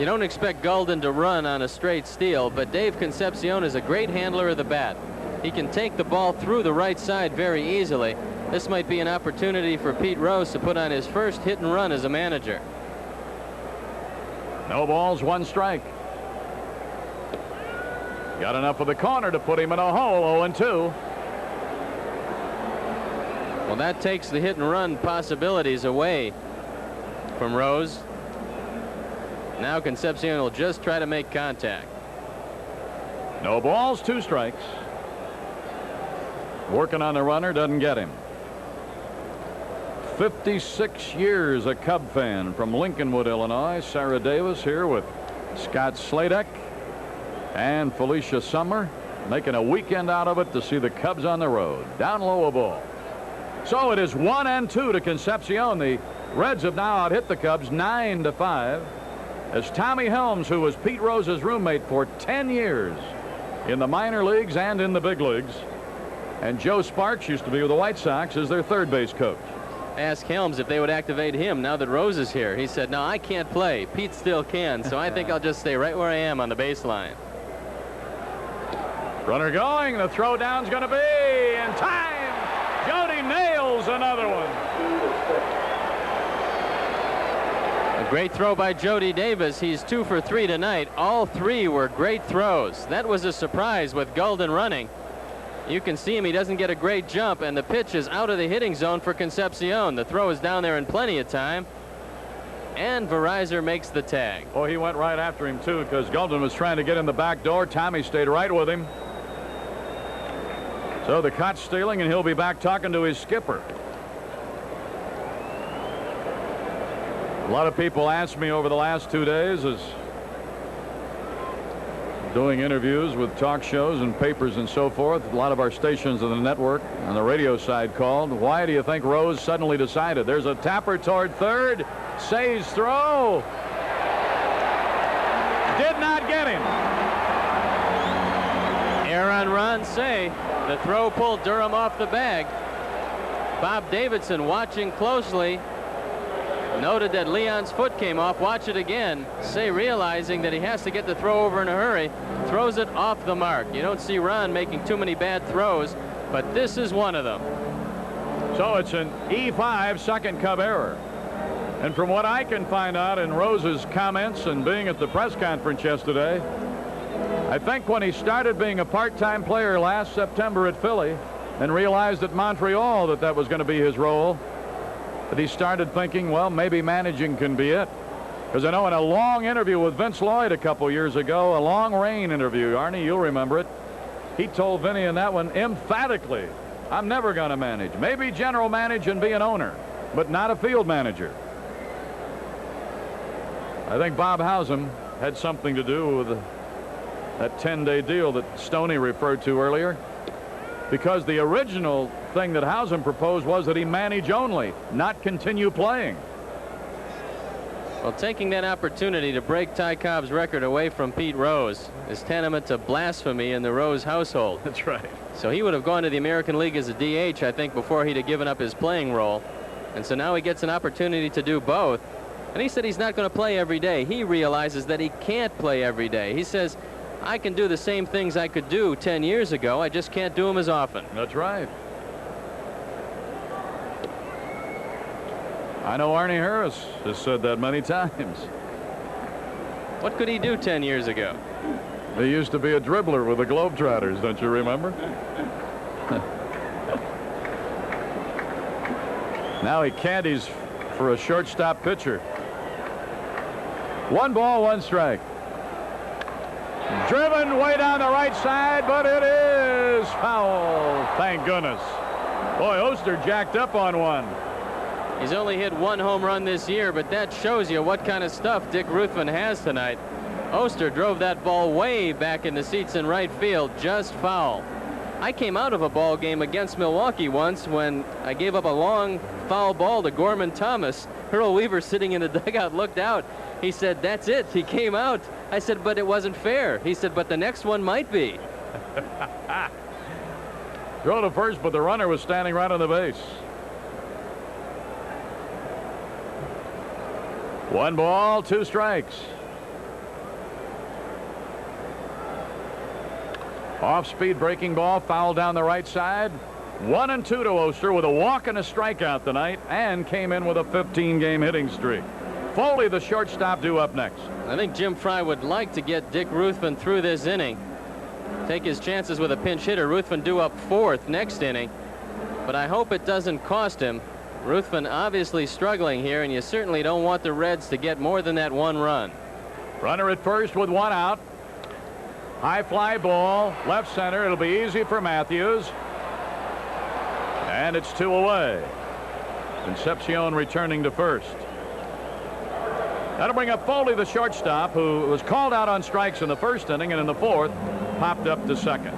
Speaker 2: You don't expect Golden to run on a straight steal, but Dave Concepcion is a great handler of the bat. He can take the ball through the right side very easily. This might be an opportunity for Pete Rose to put on his first hit and run as a manager.
Speaker 4: No balls, 1 strike. Got enough of the corner to put him in a hole. 0-2.
Speaker 2: Well, that takes the hit and run possibilities away from Rose. Now Concepcion will just try to make contact.
Speaker 4: No balls, 2 strikes. Working on the runner, doesn't get him. 56 years a Cub fan from Lincolnwood, Illinois. Sarah Davis here with Scott Sladek and Felicia Summer, making a weekend out of it to see the Cubs on the road. Down low a ball. So it is 1-2 to Concepcion. The Reds have now out-hit the Cubs 9-5 as Tommy Helms, who was Pete Rose's roommate for 10 years in the minor leagues and in the big leagues, and Joe Sparks used to be with the White Sox, as their third base coach.
Speaker 2: Ask Helms if they would activate him now that Rose is here. He said, no, I can't play. Pete still can, so I think I'll just stay right where I am on the baseline.
Speaker 4: Runner going. The throw down's going to be in time. Jody nails another one.
Speaker 2: A great throw by Jody Davis. He's 2 for 3 tonight. All 3 were great throws. That was a surprise with Golden running. You can see him. He doesn't get a great jump, and the pitch is out of the hitting zone for Concepcion. The throw is down there in plenty of time, and Verizor makes the tag.
Speaker 4: Oh, he went right after him, too, because Golden was trying to get in the back door. Tommy stayed right with him. So the caught stealing, and he'll be back talking to his skipper. A lot of people asked me over the last 2 days as doing interviews with talk shows and papers and so forth. A lot of our stations on the network on the radio side called. Why do you think Rose suddenly decided? There's a tapper toward third. Say's throw. Did not get him.
Speaker 2: Error on Ron Say. The throw pulled Durham off the bag. Bob Davidson, watching closely, noted that Leon's foot came off. Watch it again. Say, realizing that he has to get the throw over in a hurry, throws it off the mark. You don't see Ron making too many bad throws, but this is one of them.
Speaker 4: So it's an E5 second Cub error. And from what I can find out in Rose's comments and being at the press conference yesterday, I think when he started being a part-time player last September at Philly and realized at Montreal that was going to be his role, that he started thinking, well, maybe managing can be it. Because I know in a long interview with Vince Lloyd a couple years ago, a long rain interview, Arnie, you'll remember it, he told Vinny in that one emphatically, I'm never going to manage. Maybe general manage and be an owner, but not a field manager. I think Bob Hausum had something to do with that 10-day deal that Stoney referred to earlier, because the original thing that Hausum proposed was that he manage only, not continue playing.
Speaker 2: Well, taking that opportunity to break Ty Cobb's record away from Pete Rose is tantamount to blasphemy in the Rose household.
Speaker 4: That's right.
Speaker 2: So he would have gone to the American League as a DH, I think, before he'd have given up his playing role. And so now he gets an opportunity to do both. And he said he's not going to play every day. He realizes that he can't play every day. He says, I can do the same things I could do 10 years ago. I just can't do them as often.
Speaker 4: That's right. I know Arnie Harris has said that many times.
Speaker 2: What could he do 10 years ago?
Speaker 4: He used to be a dribbler with the Globetrotters, don't you remember? Now he caddies for a shortstop pitcher. 1 ball, 1 strike. Driven way down the right side, but it is foul. Thank goodness. Boy, Oster jacked up on one.
Speaker 2: He's only hit 1 home run this year, but that shows you what kind of stuff Dick Ruthven has tonight. Oster drove that ball way back in the seats in right field, just foul. I came out of a ball game against Milwaukee once when I gave up a long foul ball to Gorman Thomas. Earl Weaver, sitting in the dugout, looked out. He said, "That's it. He came out." I said, "But it wasn't fair." He said, "But the next one might be."
Speaker 4: Throw to first, but the runner was standing right on the base. 1 ball, 2 strikes. Off-speed breaking ball, foul down the right side. 1-2 to Oster with a walk and a strikeout tonight, and came in with a 15-game hitting streak. Foley, the shortstop, due up next.
Speaker 2: I think Jim Fry would like to get Dick Ruthven through this inning. Take his chances with a pinch hitter. Ruthven due up 4th next inning. But I hope it doesn't cost him. Ruthven obviously struggling here, and you certainly don't want the Reds to get more than that 1 run.
Speaker 4: Runner at first with 1 out. High fly ball, left center. It'll be easy for Matthews. And it's 2 away. Concepcion returning to first. That'll bring up Foley, the shortstop, who was called out on strikes in the 1st inning, and in the 4th popped up to 2nd.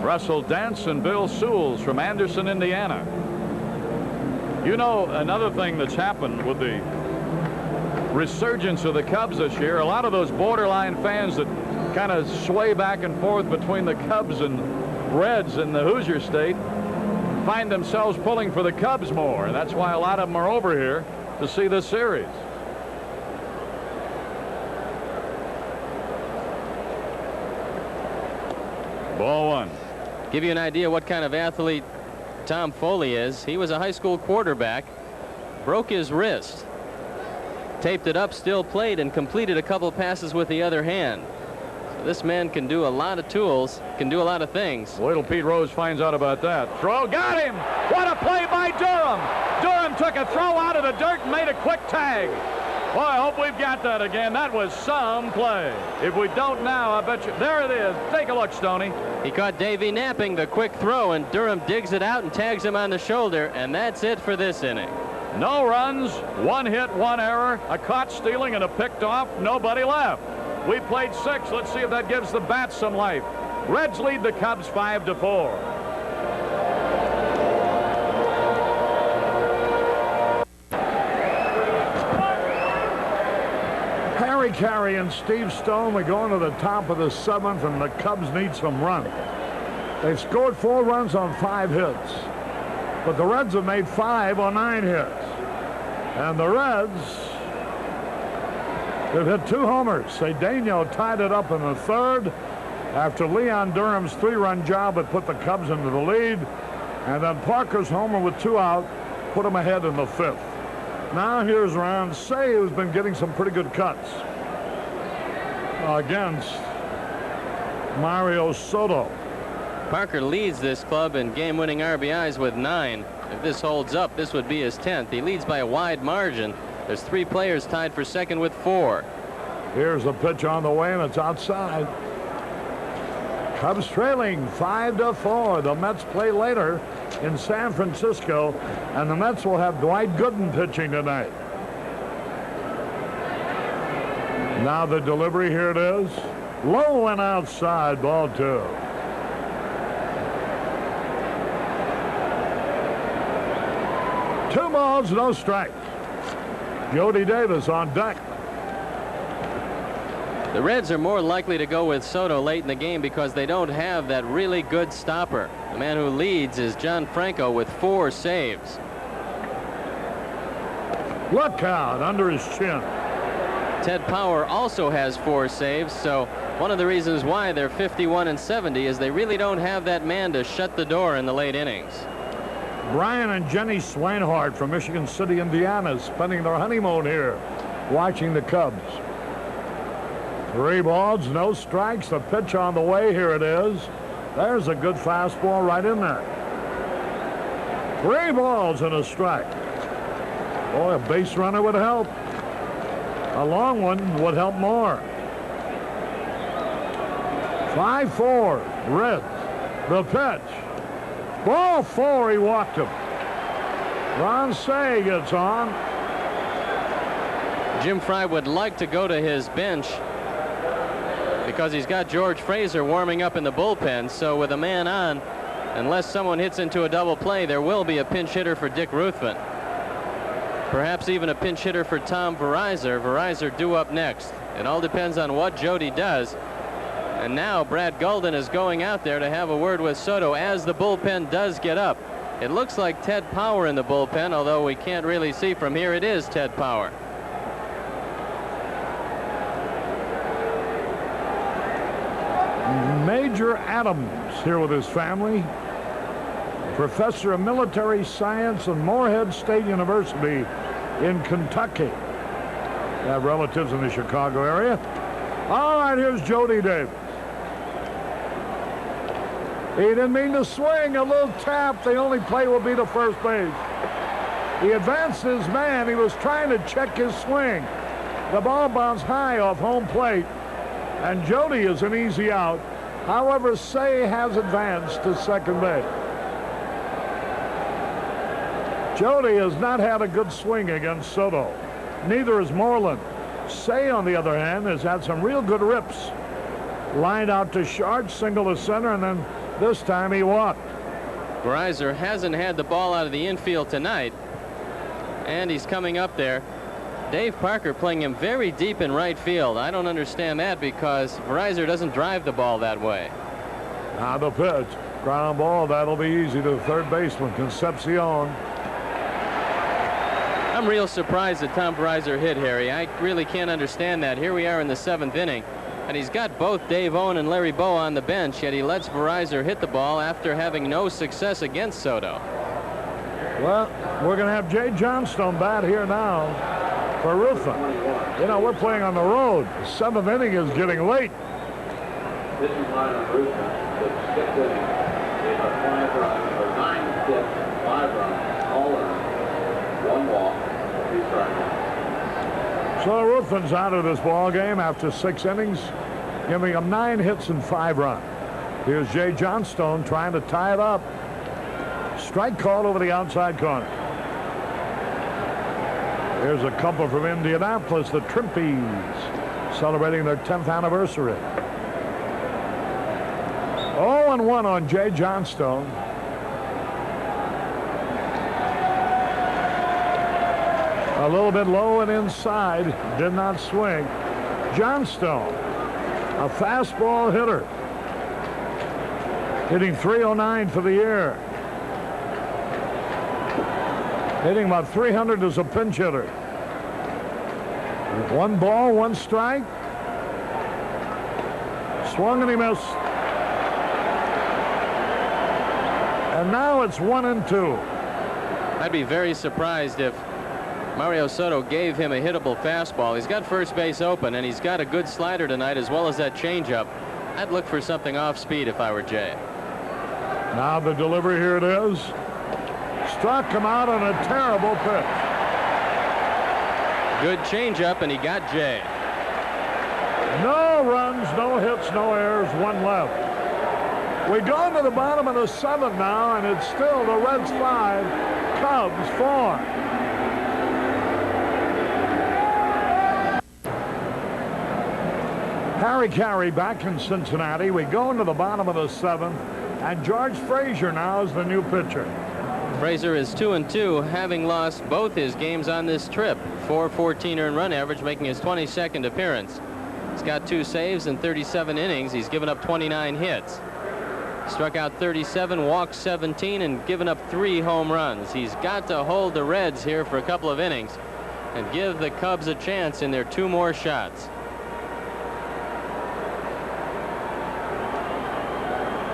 Speaker 4: Russell Dance and Bill Sewells from Anderson, Indiana. You know, another thing that's happened with the resurgence of the Cubs this year, a lot of those borderline fans that kind of sway back and forth between the Cubs and Reds in the Hoosier State find themselves pulling for the Cubs more, and that's why a lot of them are over here to see this series. Ball 1.
Speaker 2: Give you an idea what kind of athlete Tom Foley is. He was a high school quarterback, broke his wrist, taped it up, still played, and completed a couple passes with the other hand. So this man can do a lot of tools, can do a lot of things.
Speaker 4: Wait till Pete Rose finds out about that. Throw, got him! What a play by Durham! Durham took a throw out of the dirt and made a quick tag. Boy, I hope we've got that again. That was some play. If we don't now, I bet you. There it is. Take a look, Stoney.
Speaker 2: He caught Davey napping the quick throw, and Durham digs it out and tags him on the shoulder, and that's it for this inning.
Speaker 4: No runs, 1 hit, 1 error, a caught stealing and a picked off, nobody left. We played 6. Let's see if that gives the Bats some life. Reds lead the Cubs 5-4.
Speaker 1: Harry Caray and Steve Stone are going to the top of the 7th, and the Cubs need some run. They've scored 4 runs on 5 hits, but the Reds have made 5 on 9 hits. And the Reds have hit 2 homers. Cedeno tied it up in the 3rd after Leon Durham's 3-run job had put the Cubs into the lead, and then Parker's homer with 2 out put them ahead in the 5th. Now here's Ron Cey, who's been getting some pretty good cuts against Mario Soto.
Speaker 2: Parker leads this club in game-winning RBIs with 9. If this holds up, this would be his 10th. He leads by a wide margin. There's 3 players tied for 2nd with 4.
Speaker 1: Here's the pitch on the way, and it's outside. Cubs trailing 5-4. The Mets play later in San Francisco, and the Mets will have Dwight Gooden pitching tonight. Now the delivery, here it is. Low and outside, ball 2. Two balls, no strikes. Jody Davis on deck.
Speaker 2: The Reds are more likely to go with Soto late in the game because they don't have that really good stopper. The man who leads is John Franco with 4 saves.
Speaker 1: Look out, under his chin.
Speaker 2: Ted Power also has 4 saves, so one of the reasons why they're 51-70 is they really don't have that man to shut the door in the late innings.
Speaker 1: Brian and Jenny Swinehart from Michigan City, Indiana, spending their honeymoon here, watching the Cubs. 3 balls, no strikes. The pitch on the way. Here it is. There's a good fastball right in there. 3 balls and a strike. Boy, a base runner would help. A long one would help more. 5-4, Reds. The pitch. Ball 4, he walked him. Ron Cey gets on.
Speaker 2: Jim Frey would like to go to his bench because he's got George Fraser warming up in the bullpen. So with a man on, unless someone hits into a double play, there will be a pinch hitter for Dick Ruthven. Perhaps even a pinch hitter for Tom Verizor. Verizor due up next. It all depends on what Jody does. And now Brad Gulden is going out there to have a word with Soto as the bullpen does get up. It looks like Ted Power in the bullpen, although we can't really see from here. It is Ted Power.
Speaker 1: Major Adams here with his family. Professor of Military Science at Morehead State University in Kentucky. They have relatives in the Chicago area. All right, here's Jody Davis. He didn't mean to swing. A little tap. The only play will be to first base. He advanced his man. He was trying to check his swing. The ball bounced high off home plate, and Jody is an easy out. However, Cey has advanced to second base. Jody has not had a good swing against Soto. Neither has Moreland. Cey, on the other hand, has had some real good rips. Lined out to short, single to center, and then this time he walked.
Speaker 2: Verizor hasn't had the ball out of the infield tonight, and he's coming up there. Dave Parker playing him very deep in right field. I don't understand that because Verizor doesn't drive the ball that way.
Speaker 1: Now the pitch. Ground ball. That'll be easy to the third baseman, Concepcion.
Speaker 2: I'm real surprised that Tom Verizor hit, Harry. I really can't understand that. Here we are in the 7th inning, and he's got both Dave Owen and Larry Bowa on the bench, yet he lets Verizor hit the ball after having no success against Soto.
Speaker 1: Well, we're going to have Jay Johnstone bat here now for Ruthven. You know, we're playing on the road. The 7th inning is getting late.
Speaker 5: This is line on Ruthven, the 6th inning. They have 5 runs, or 9 hits, 5 runs, all earned, 1 walk, 2 strikeouts.
Speaker 1: So Ruthven's out of this ball game after 6 innings, giving him 9 hits and 5 runs. Here's Jay Johnstone trying to tie it up. Strike called over the outside corner. Here's a couple from Indianapolis, the Trimpies, celebrating their 10th anniversary. 0-1 on Jay Johnstone. A little bit low and inside, did not swing. Johnstone, a fastball hitter, hitting .309 for the year. Hitting about 300 as a pinch hitter. 1 ball, 1 strike. Swung and he missed. And now it's 1-2.
Speaker 2: I'd be very surprised if Mario Soto gave him a hittable fastball. He's got first base open, and he's got a good slider tonight as well as that changeup. I'd look for something off speed if I were Jay.
Speaker 1: Now the delivery, here it is. Struck him out on a terrible pitch.
Speaker 2: Good changeup, and he got Jay.
Speaker 1: No runs, no hits, no errors, 1 left. We go to the bottom of the 7th now, and it's still the Reds 5, Cubs 4. Harry Caray back in Cincinnati. We go into the bottom of the 7th, and George Frazier now is the new pitcher.
Speaker 2: Frazier is 2-2, having lost both his games on this trip. .414 earned run average, making his 22nd appearance. He's got 2 saves in 37 innings. He's given up 29 hits. Struck out 37, walked 17, and given up 3 home runs. He's got to hold the Reds here for a couple of innings and give the Cubs a chance in their 2 more shots.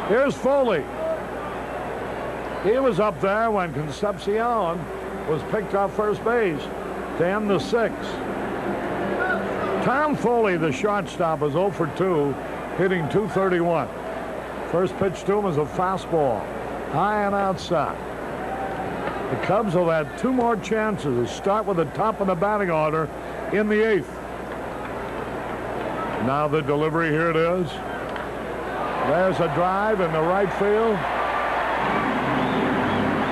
Speaker 1: Here's Foley. He was up there when Concepcion was picked off first base to end the 6th. Tom Foley, the shortstop, is 0 for 2, hitting .231. First pitch to him is a fastball, high and outside. The Cubs will have 2 more chances to start with the top of the batting order in the 8th. Now the delivery, here it is. There's a drive in the right field.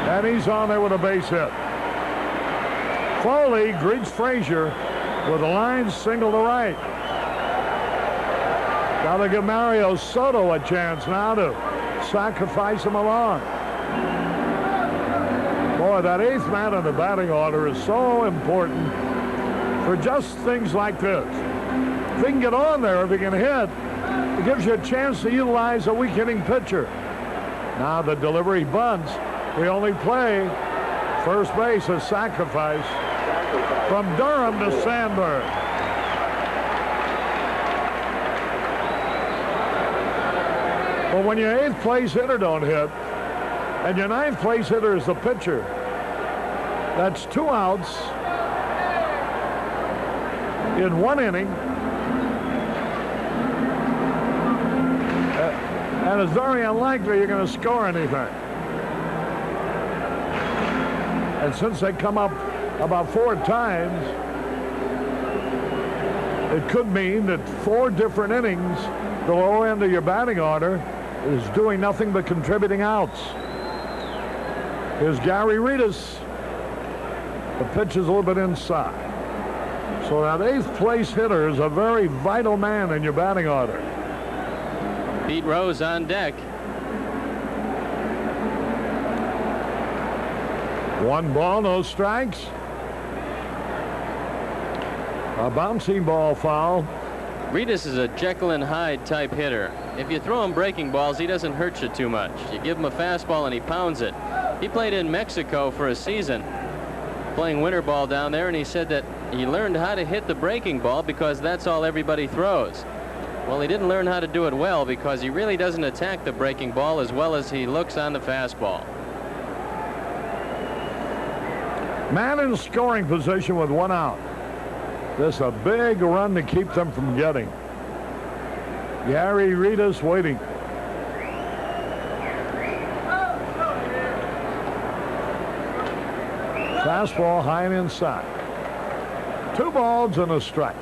Speaker 1: And he's on there with a base hit. Foley greets Frazier with a line single to right. Got to give Mario Soto a chance now to sacrifice him along. Boy, that 8th man in the batting order is so important for just things like this. If he can get on there, if he can hit, it gives you a chance to utilize a weak hitting pitcher. Now the delivery bunts. The only play, first base, a sacrifice from Durham to Sandberg. But when your 8th place hitter don't hit, and your 9th place hitter is the pitcher, that's 2 outs in 1 inning. And it's very unlikely you're going to score anything. And since they come up about 4 times, it could mean that 4 different innings, the lower end of your batting order, is doing nothing but contributing outs. Here's Gary Ritas. The pitch is a little bit inside. So that 8th place hitter is a very vital man in your batting order.
Speaker 2: Pete Rose on deck.
Speaker 1: 1 ball, no strikes. A bouncing ball foul.
Speaker 2: Ritas is a Jekyll and Hyde type hitter. If you throw him breaking balls, he doesn't hurt you too much. You give him a fastball and he pounds it. He played in Mexico for a season, playing winter ball down there, and he said that he learned how to hit the breaking ball because that's all everybody throws. Well, he didn't learn how to do it well because he really doesn't attack the breaking ball as well as he looks on the fastball.
Speaker 1: Man in scoring position with 1 out. This is a big run to keep them from getting. Gary Ritas waiting. Fastball high and inside. 2 balls and a strike.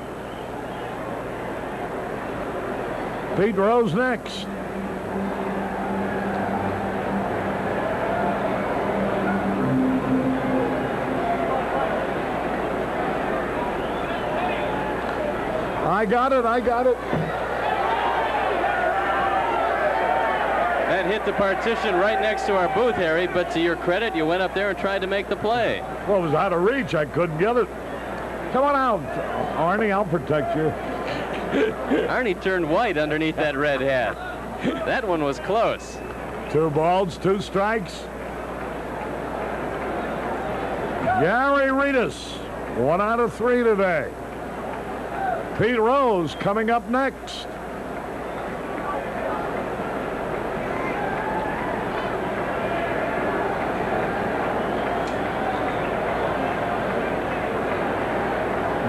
Speaker 1: Pete Rose next. I got it.
Speaker 2: That hit the partition right next to our booth, Harry, but to your credit, you went up there and tried to make the play.
Speaker 1: Well, it was out of reach. I couldn't get it. Come on out, Arnie. I'll protect you.
Speaker 2: Arnie turned white underneath that red hat. That one was close.
Speaker 1: 2 balls, 2 strikes. Gary Ritas, 1 out of 3 today. Pete Rose coming up next.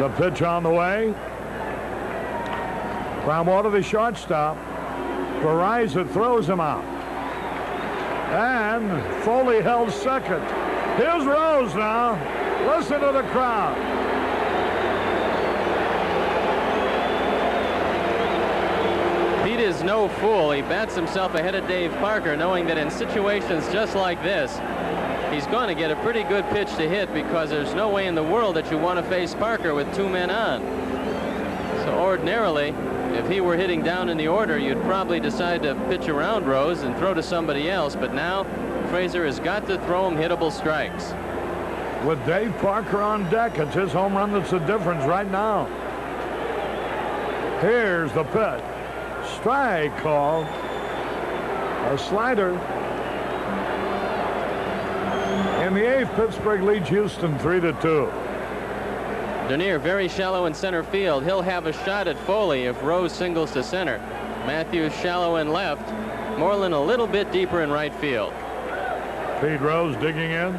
Speaker 1: The pitch on the way. Ground ball to the shortstop. Verizon throws him out. And Foley held second. Here's Rose now. Listen to the crowd.
Speaker 2: Pete is no fool. He bats himself ahead of Dave Parker, knowing that in situations just like this, he's going to get a pretty good pitch to hit because there's no way in the world that you want to face Parker with 2 men on. So ordinarily, if he were hitting down in the order, you'd probably decide to pitch around Rose and throw to somebody else. But now, Frazier has got to throw him hittable strikes.
Speaker 1: With Dave Parker on deck, it's his home run that's the difference right now. Here's the pitch. Strike call. A slider. In the 8th, Pittsburgh leads Houston 3-2.
Speaker 2: Dernier very shallow in center field. He'll have a shot at Foley if Rose singles to center. Matthews shallow in left. Moreland a little bit deeper in right field.
Speaker 1: Pete Rose digging in.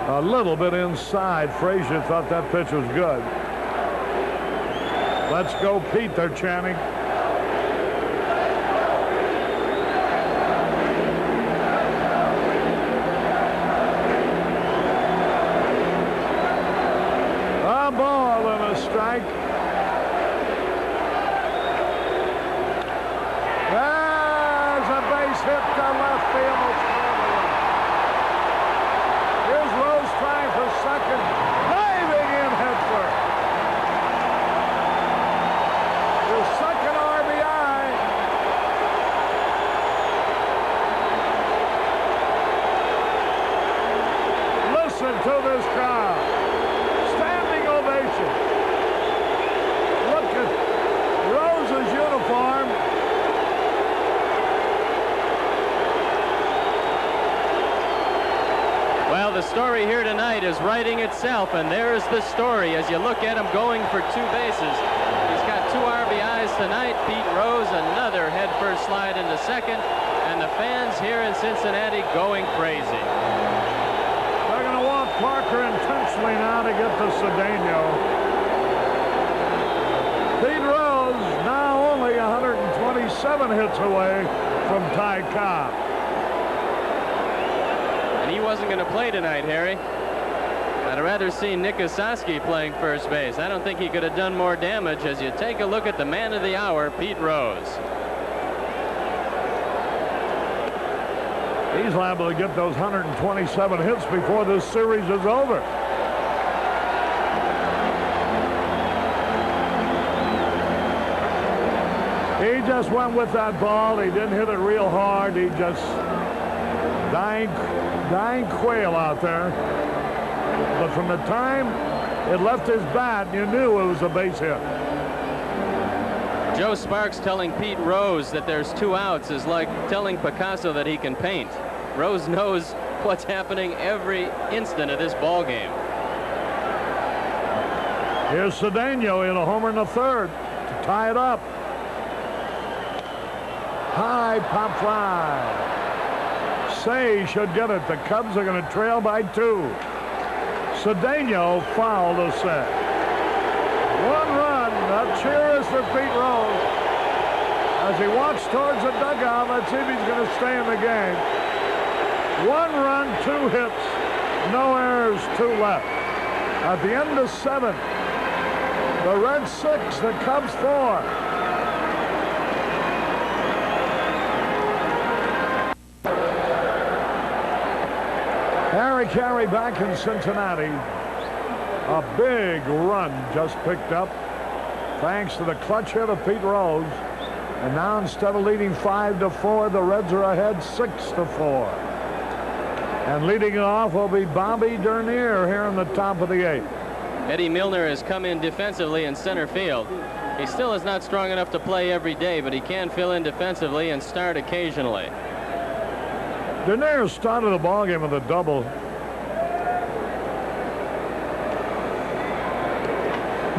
Speaker 1: A little bit inside. Frazier thought that pitch was good. Let's go, Pete, they're chanting. A ball and a strike. There's a base hit to left field. Here's Rose trying for second. Diving in head first. His second RBI. Listen to this crowd. Standing ovation. Look at Rose's uniform.
Speaker 2: Well, the story here tonight is writing itself, and there's the story as you look at him going for 2 bases. He's got 2 RBIs tonight. Pete Rose, another headfirst slide into second, and the fans here in Cincinnati going crazy.
Speaker 1: They're going to walk Parker intentionally now to get to Cedeno. Pete Rose now only 127 hits away from Ty Cobb.
Speaker 2: And he wasn't going to play tonight, Harry. I'd rather see Nick Ossowski playing first base. I don't think he could have done more damage as you take a look at the man of the hour, Pete Rose.
Speaker 1: He's liable to get those 127 hits before this series is over. He just went with that ball. He didn't hit it real hard. He just dying quail out there. But from the time it left his bat, you knew it was a base hit.
Speaker 2: Joe Sparks telling Pete Rose that there's 2 outs is like telling Picasso that he can paint. Rose knows what's happening every instant of this ball game.
Speaker 1: Here's Cedeno in a homer in the third to tie it up. High pop fly. Say should get it. The Cubs are going to trail by 2. Cedeno foul to set. 1 run. A cheer is for Pete Rose. As he walks towards the dugout, let's see if he's going to stay in the game. 1 run, 2 hits, no errors, 2 left. At the end of 7, the Reds 6, the Cubs 4. Harry Caray back in Cincinnati. A big run just picked up thanks to the clutch hit of Pete Rose. And now instead of leading 5-4, the Reds are ahead 6-4. And leading it off will be Bobby Dernier here in the top of the 8th.
Speaker 2: Eddie Milner has come in defensively in center field. He still is not strong enough to play every day, but he can fill in defensively and start occasionally.
Speaker 1: Dernier started the ball game with a double.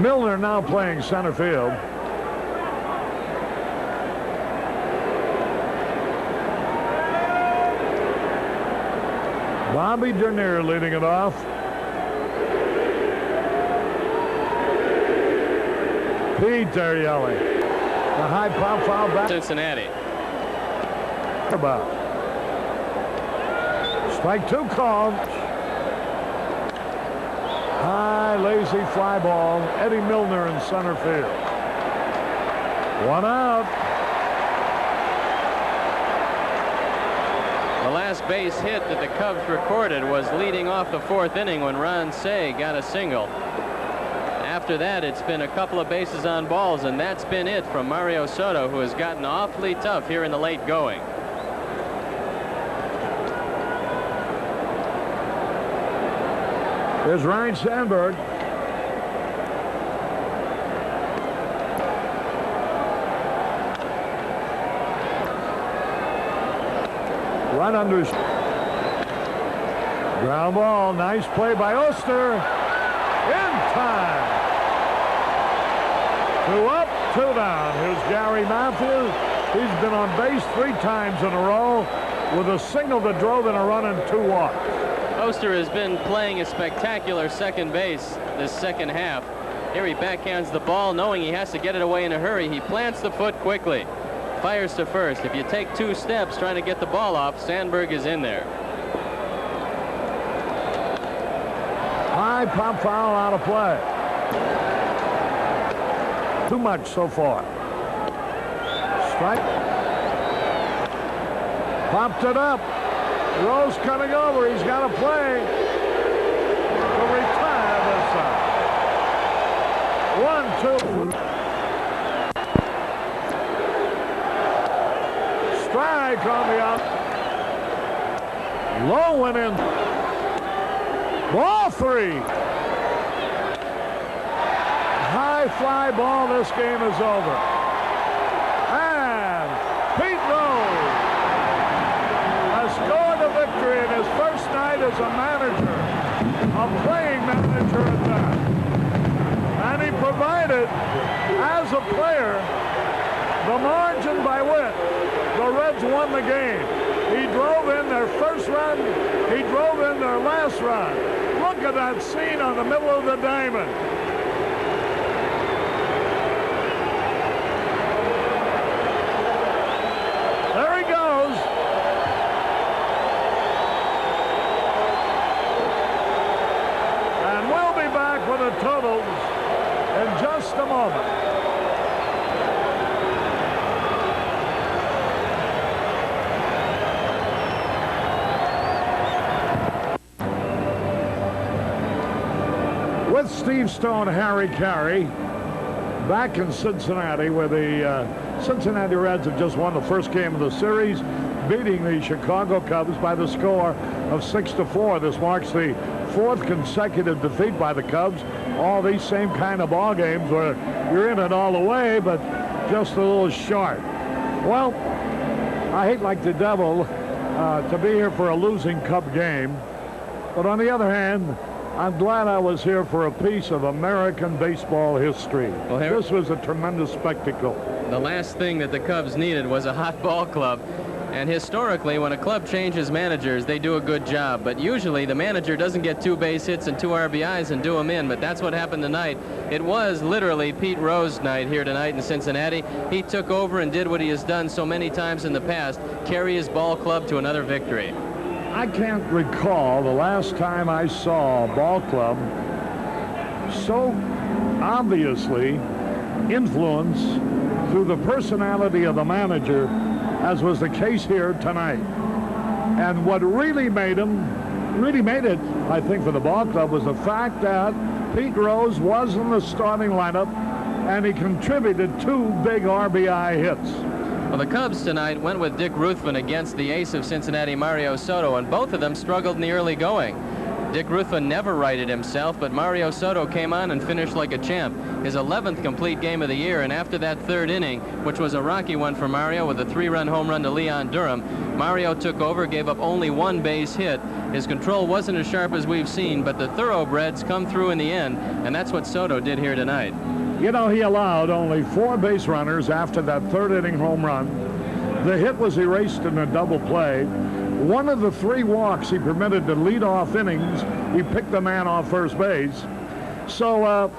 Speaker 1: Milner now playing center field. Bobby Dernier leading it off. Pete there yelling. The high pop foul back.
Speaker 2: Cincinnati.
Speaker 1: About. Strike 2 called. High, lazy fly ball. Eddie Milner in center field. 1 out.
Speaker 2: The last base hit that the Cubs recorded was leading off the 4th inning when Ron Cey got a single. After that, it's been a couple of bases on balls, and that's been it from Mario Soto, who has gotten awfully tough here in the late going.
Speaker 1: There's Ryne Sandberg. Right under his ground ball. Nice play by Oster. In time. 2 up, 2 down. Here's Gary Matthews. He's been on base 3 times in a row with a single that drove in a run and 2 walks.
Speaker 2: Roaster has been playing a spectacular second base this second half. Here he backhands the ball, knowing he has to get it away in a hurry. He plants the foot quickly, fires to first. If you take 2 steps trying to get the ball off, Sandberg is in there.
Speaker 1: High pop foul out of play. Too much so far. Strike. Popped it up. Rose coming over. He's got to play to retire this side. 1-2. Strike on the out. Low went in. Ball 3. High fly ball. This game is over. And Pete Rose has scored a victory in his first night as a manager, a playing manager at that. And he provided, as a player, the margin by which the Reds won the game. He drove in their first run. He drove in their last run. Look at that scene on the middle of the diamond. There he goes. And we'll be back with the totals in just a moment. With Steve Stone, Harry Caray, back in Cincinnati, where the Cincinnati Reds have just won the first game of the series, beating the Chicago Cubs by the score of 6-4. This marks the 4th consecutive defeat by the Cubs. All these same kind of ball games where you're in it all the way, but just a little short. Well, I hate like the devil to be here for a losing Cub game, but on the other hand, I'm glad I was here for a piece of American baseball history. Well, this was a tremendous spectacle.
Speaker 2: The last thing that the Cubs needed was a hot ball club. And historically, when a club changes managers, they do a good job. But usually the manager doesn't get 2 base hits and 2 RBIs and do them in. But that's what happened tonight. It was literally Pete Rose night here tonight in Cincinnati. He took over and did what he has done so many times in the past, carry his ball club to another victory.
Speaker 1: I can't recall the last time I saw a ball club so obviously influenced through the personality of the manager as was the case here tonight. And what really made it, I think, for the ball club was the fact that Pete Rose was in the starting lineup and he contributed 2 big RBI hits.
Speaker 2: Well, the Cubs tonight went with Dick Ruthven against the ace of Cincinnati, Mario Soto, and both of them struggled in the early going. Dick Ruthven never righted himself, but Mario Soto came on and finished like a champ. His 11th complete game of the year, and after that 3rd inning, which was a rocky one for Mario with a 3-run home run to Leon Durham, Mario took over, gave up only 1 base hit. His control wasn't as sharp as we've seen, but the thoroughbreds come through in the end, and that's what Soto did here tonight.
Speaker 1: You know, he allowed only 4 base runners after that 3rd inning home run. The hit was erased in a double play. One of the 3 walks he permitted to lead off innings, he picked the man off first base. So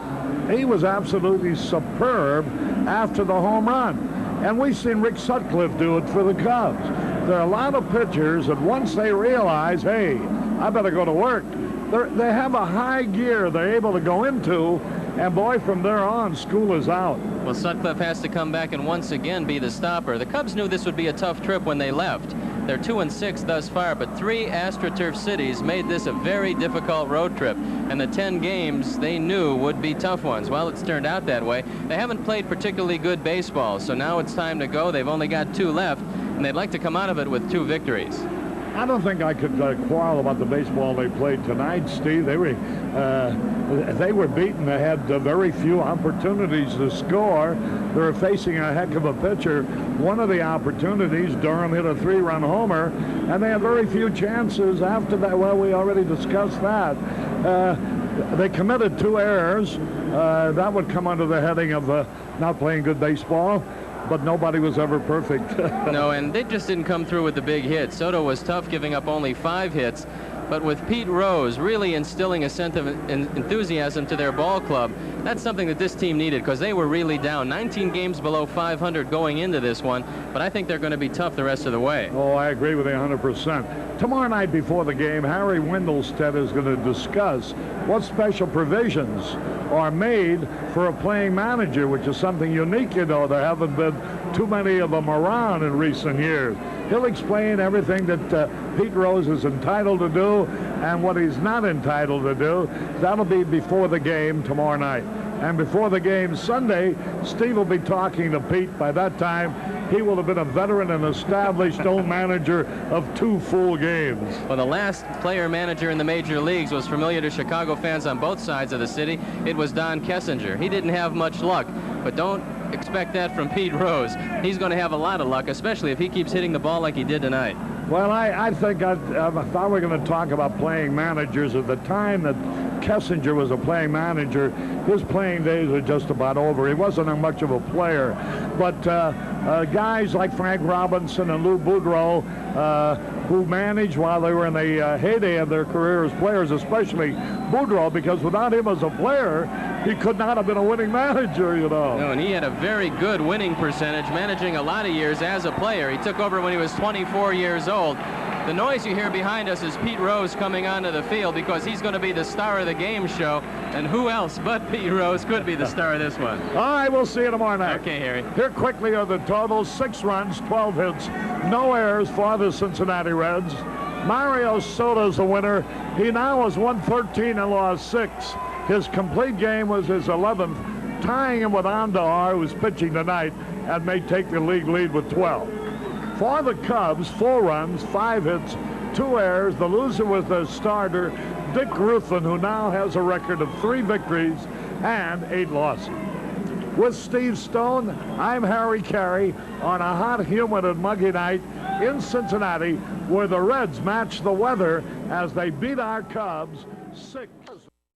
Speaker 1: he was absolutely superb after the home run. And we've seen Rick Sutcliffe do it for the Cubs. There are a lot of pitchers that once they realize, hey, I better go to work, they have a high gear they're able to go into, and boy, from there on, school is out.
Speaker 2: Well, Sutcliffe has to come back and once again be the stopper. The Cubs knew this would be a tough trip when they left. They're 2-6 thus far, but 3 AstroTurf cities made this a very difficult road trip. And the 10 games they knew would be tough ones. Well, it's turned out that way. They haven't played particularly good baseball, so now it's time to go. They've only got 2 left, and they'd like to come out of it with 2 victories.
Speaker 1: I don't think I could quarrel about the baseball they played tonight, Steve. They were beaten. They had very few opportunities to score. They were facing a heck of a pitcher. One of the opportunities, Durham hit a 3-run homer, and they had very few chances after that. Well, we already discussed that. They committed 2 errors. That would come under the heading of not playing good baseball. But nobody was ever perfect.
Speaker 2: No, and they just didn't come through with the big hits. Soto was tough, giving up only 5 hits. but with Pete Rose really instilling a sense of enthusiasm to their ball club, that's something that this team needed, because they were really down. 19 games below 500 going into this one, but I think they're going to be tough the rest of the way.
Speaker 1: Oh, I agree with you 100%. Tomorrow night before the game, Harry Wendelstedt is going to discuss what special provisions are made for a playing manager, which is something unique, you know. There haven't been too many of them around in recent years. He'll explain everything that Pete Rose is entitled to do and what he's not entitled to do. That'll be before the game tomorrow night. And before the game Sunday, Steve will be talking to Pete. By that time, he will have been a veteran and established own manager of 2 full games.
Speaker 2: Well, the last player manager in the major leagues was familiar to Chicago fans on both sides of the city. It was Don Kessinger. He didn't have much luck, but don't expect that from Pete Rose. He's going to have a lot of luck, especially if he keeps hitting the ball like he did tonight.
Speaker 1: Well, I think I thought we were going to talk about playing managers. At the time that Kessinger was a playing manager, his playing days were just about over. He wasn't much of a player. But guys like Frank Robinson and Lou Boudreau, who managed while they were in the heyday of their career as players, especially Boudreau, because without him as a player, he could not have been a winning manager, you know.
Speaker 2: No, and he had a very good winning percentage, managing a lot of years as a player. He took over when he was 24 years old. The noise you hear behind us is Pete Rose coming onto the field, because he's going to be the star of the game show, and who else but Pete Rose could be the star of this one?
Speaker 1: All right, we'll see you tomorrow night.
Speaker 2: Okay, Harry.
Speaker 1: Here quickly are the totals: 6 runs, 12 hits, no errors for the Cincinnati Reds. Mario Soto's the winner. He now has won 13 and lost 6. His complete game was his 11th, tying him with Andar, who's pitching tonight, and may take the league lead with 12. For the Cubs, 4 runs, 5 hits, 2 errors. The loser was the starter, Dick Ruffin, who now has a record of 3 victories and 8 losses. With Steve Stone, I'm Harry Carey on a hot, humid, and muggy night in Cincinnati, where the Reds match the weather as they beat our Cubs 6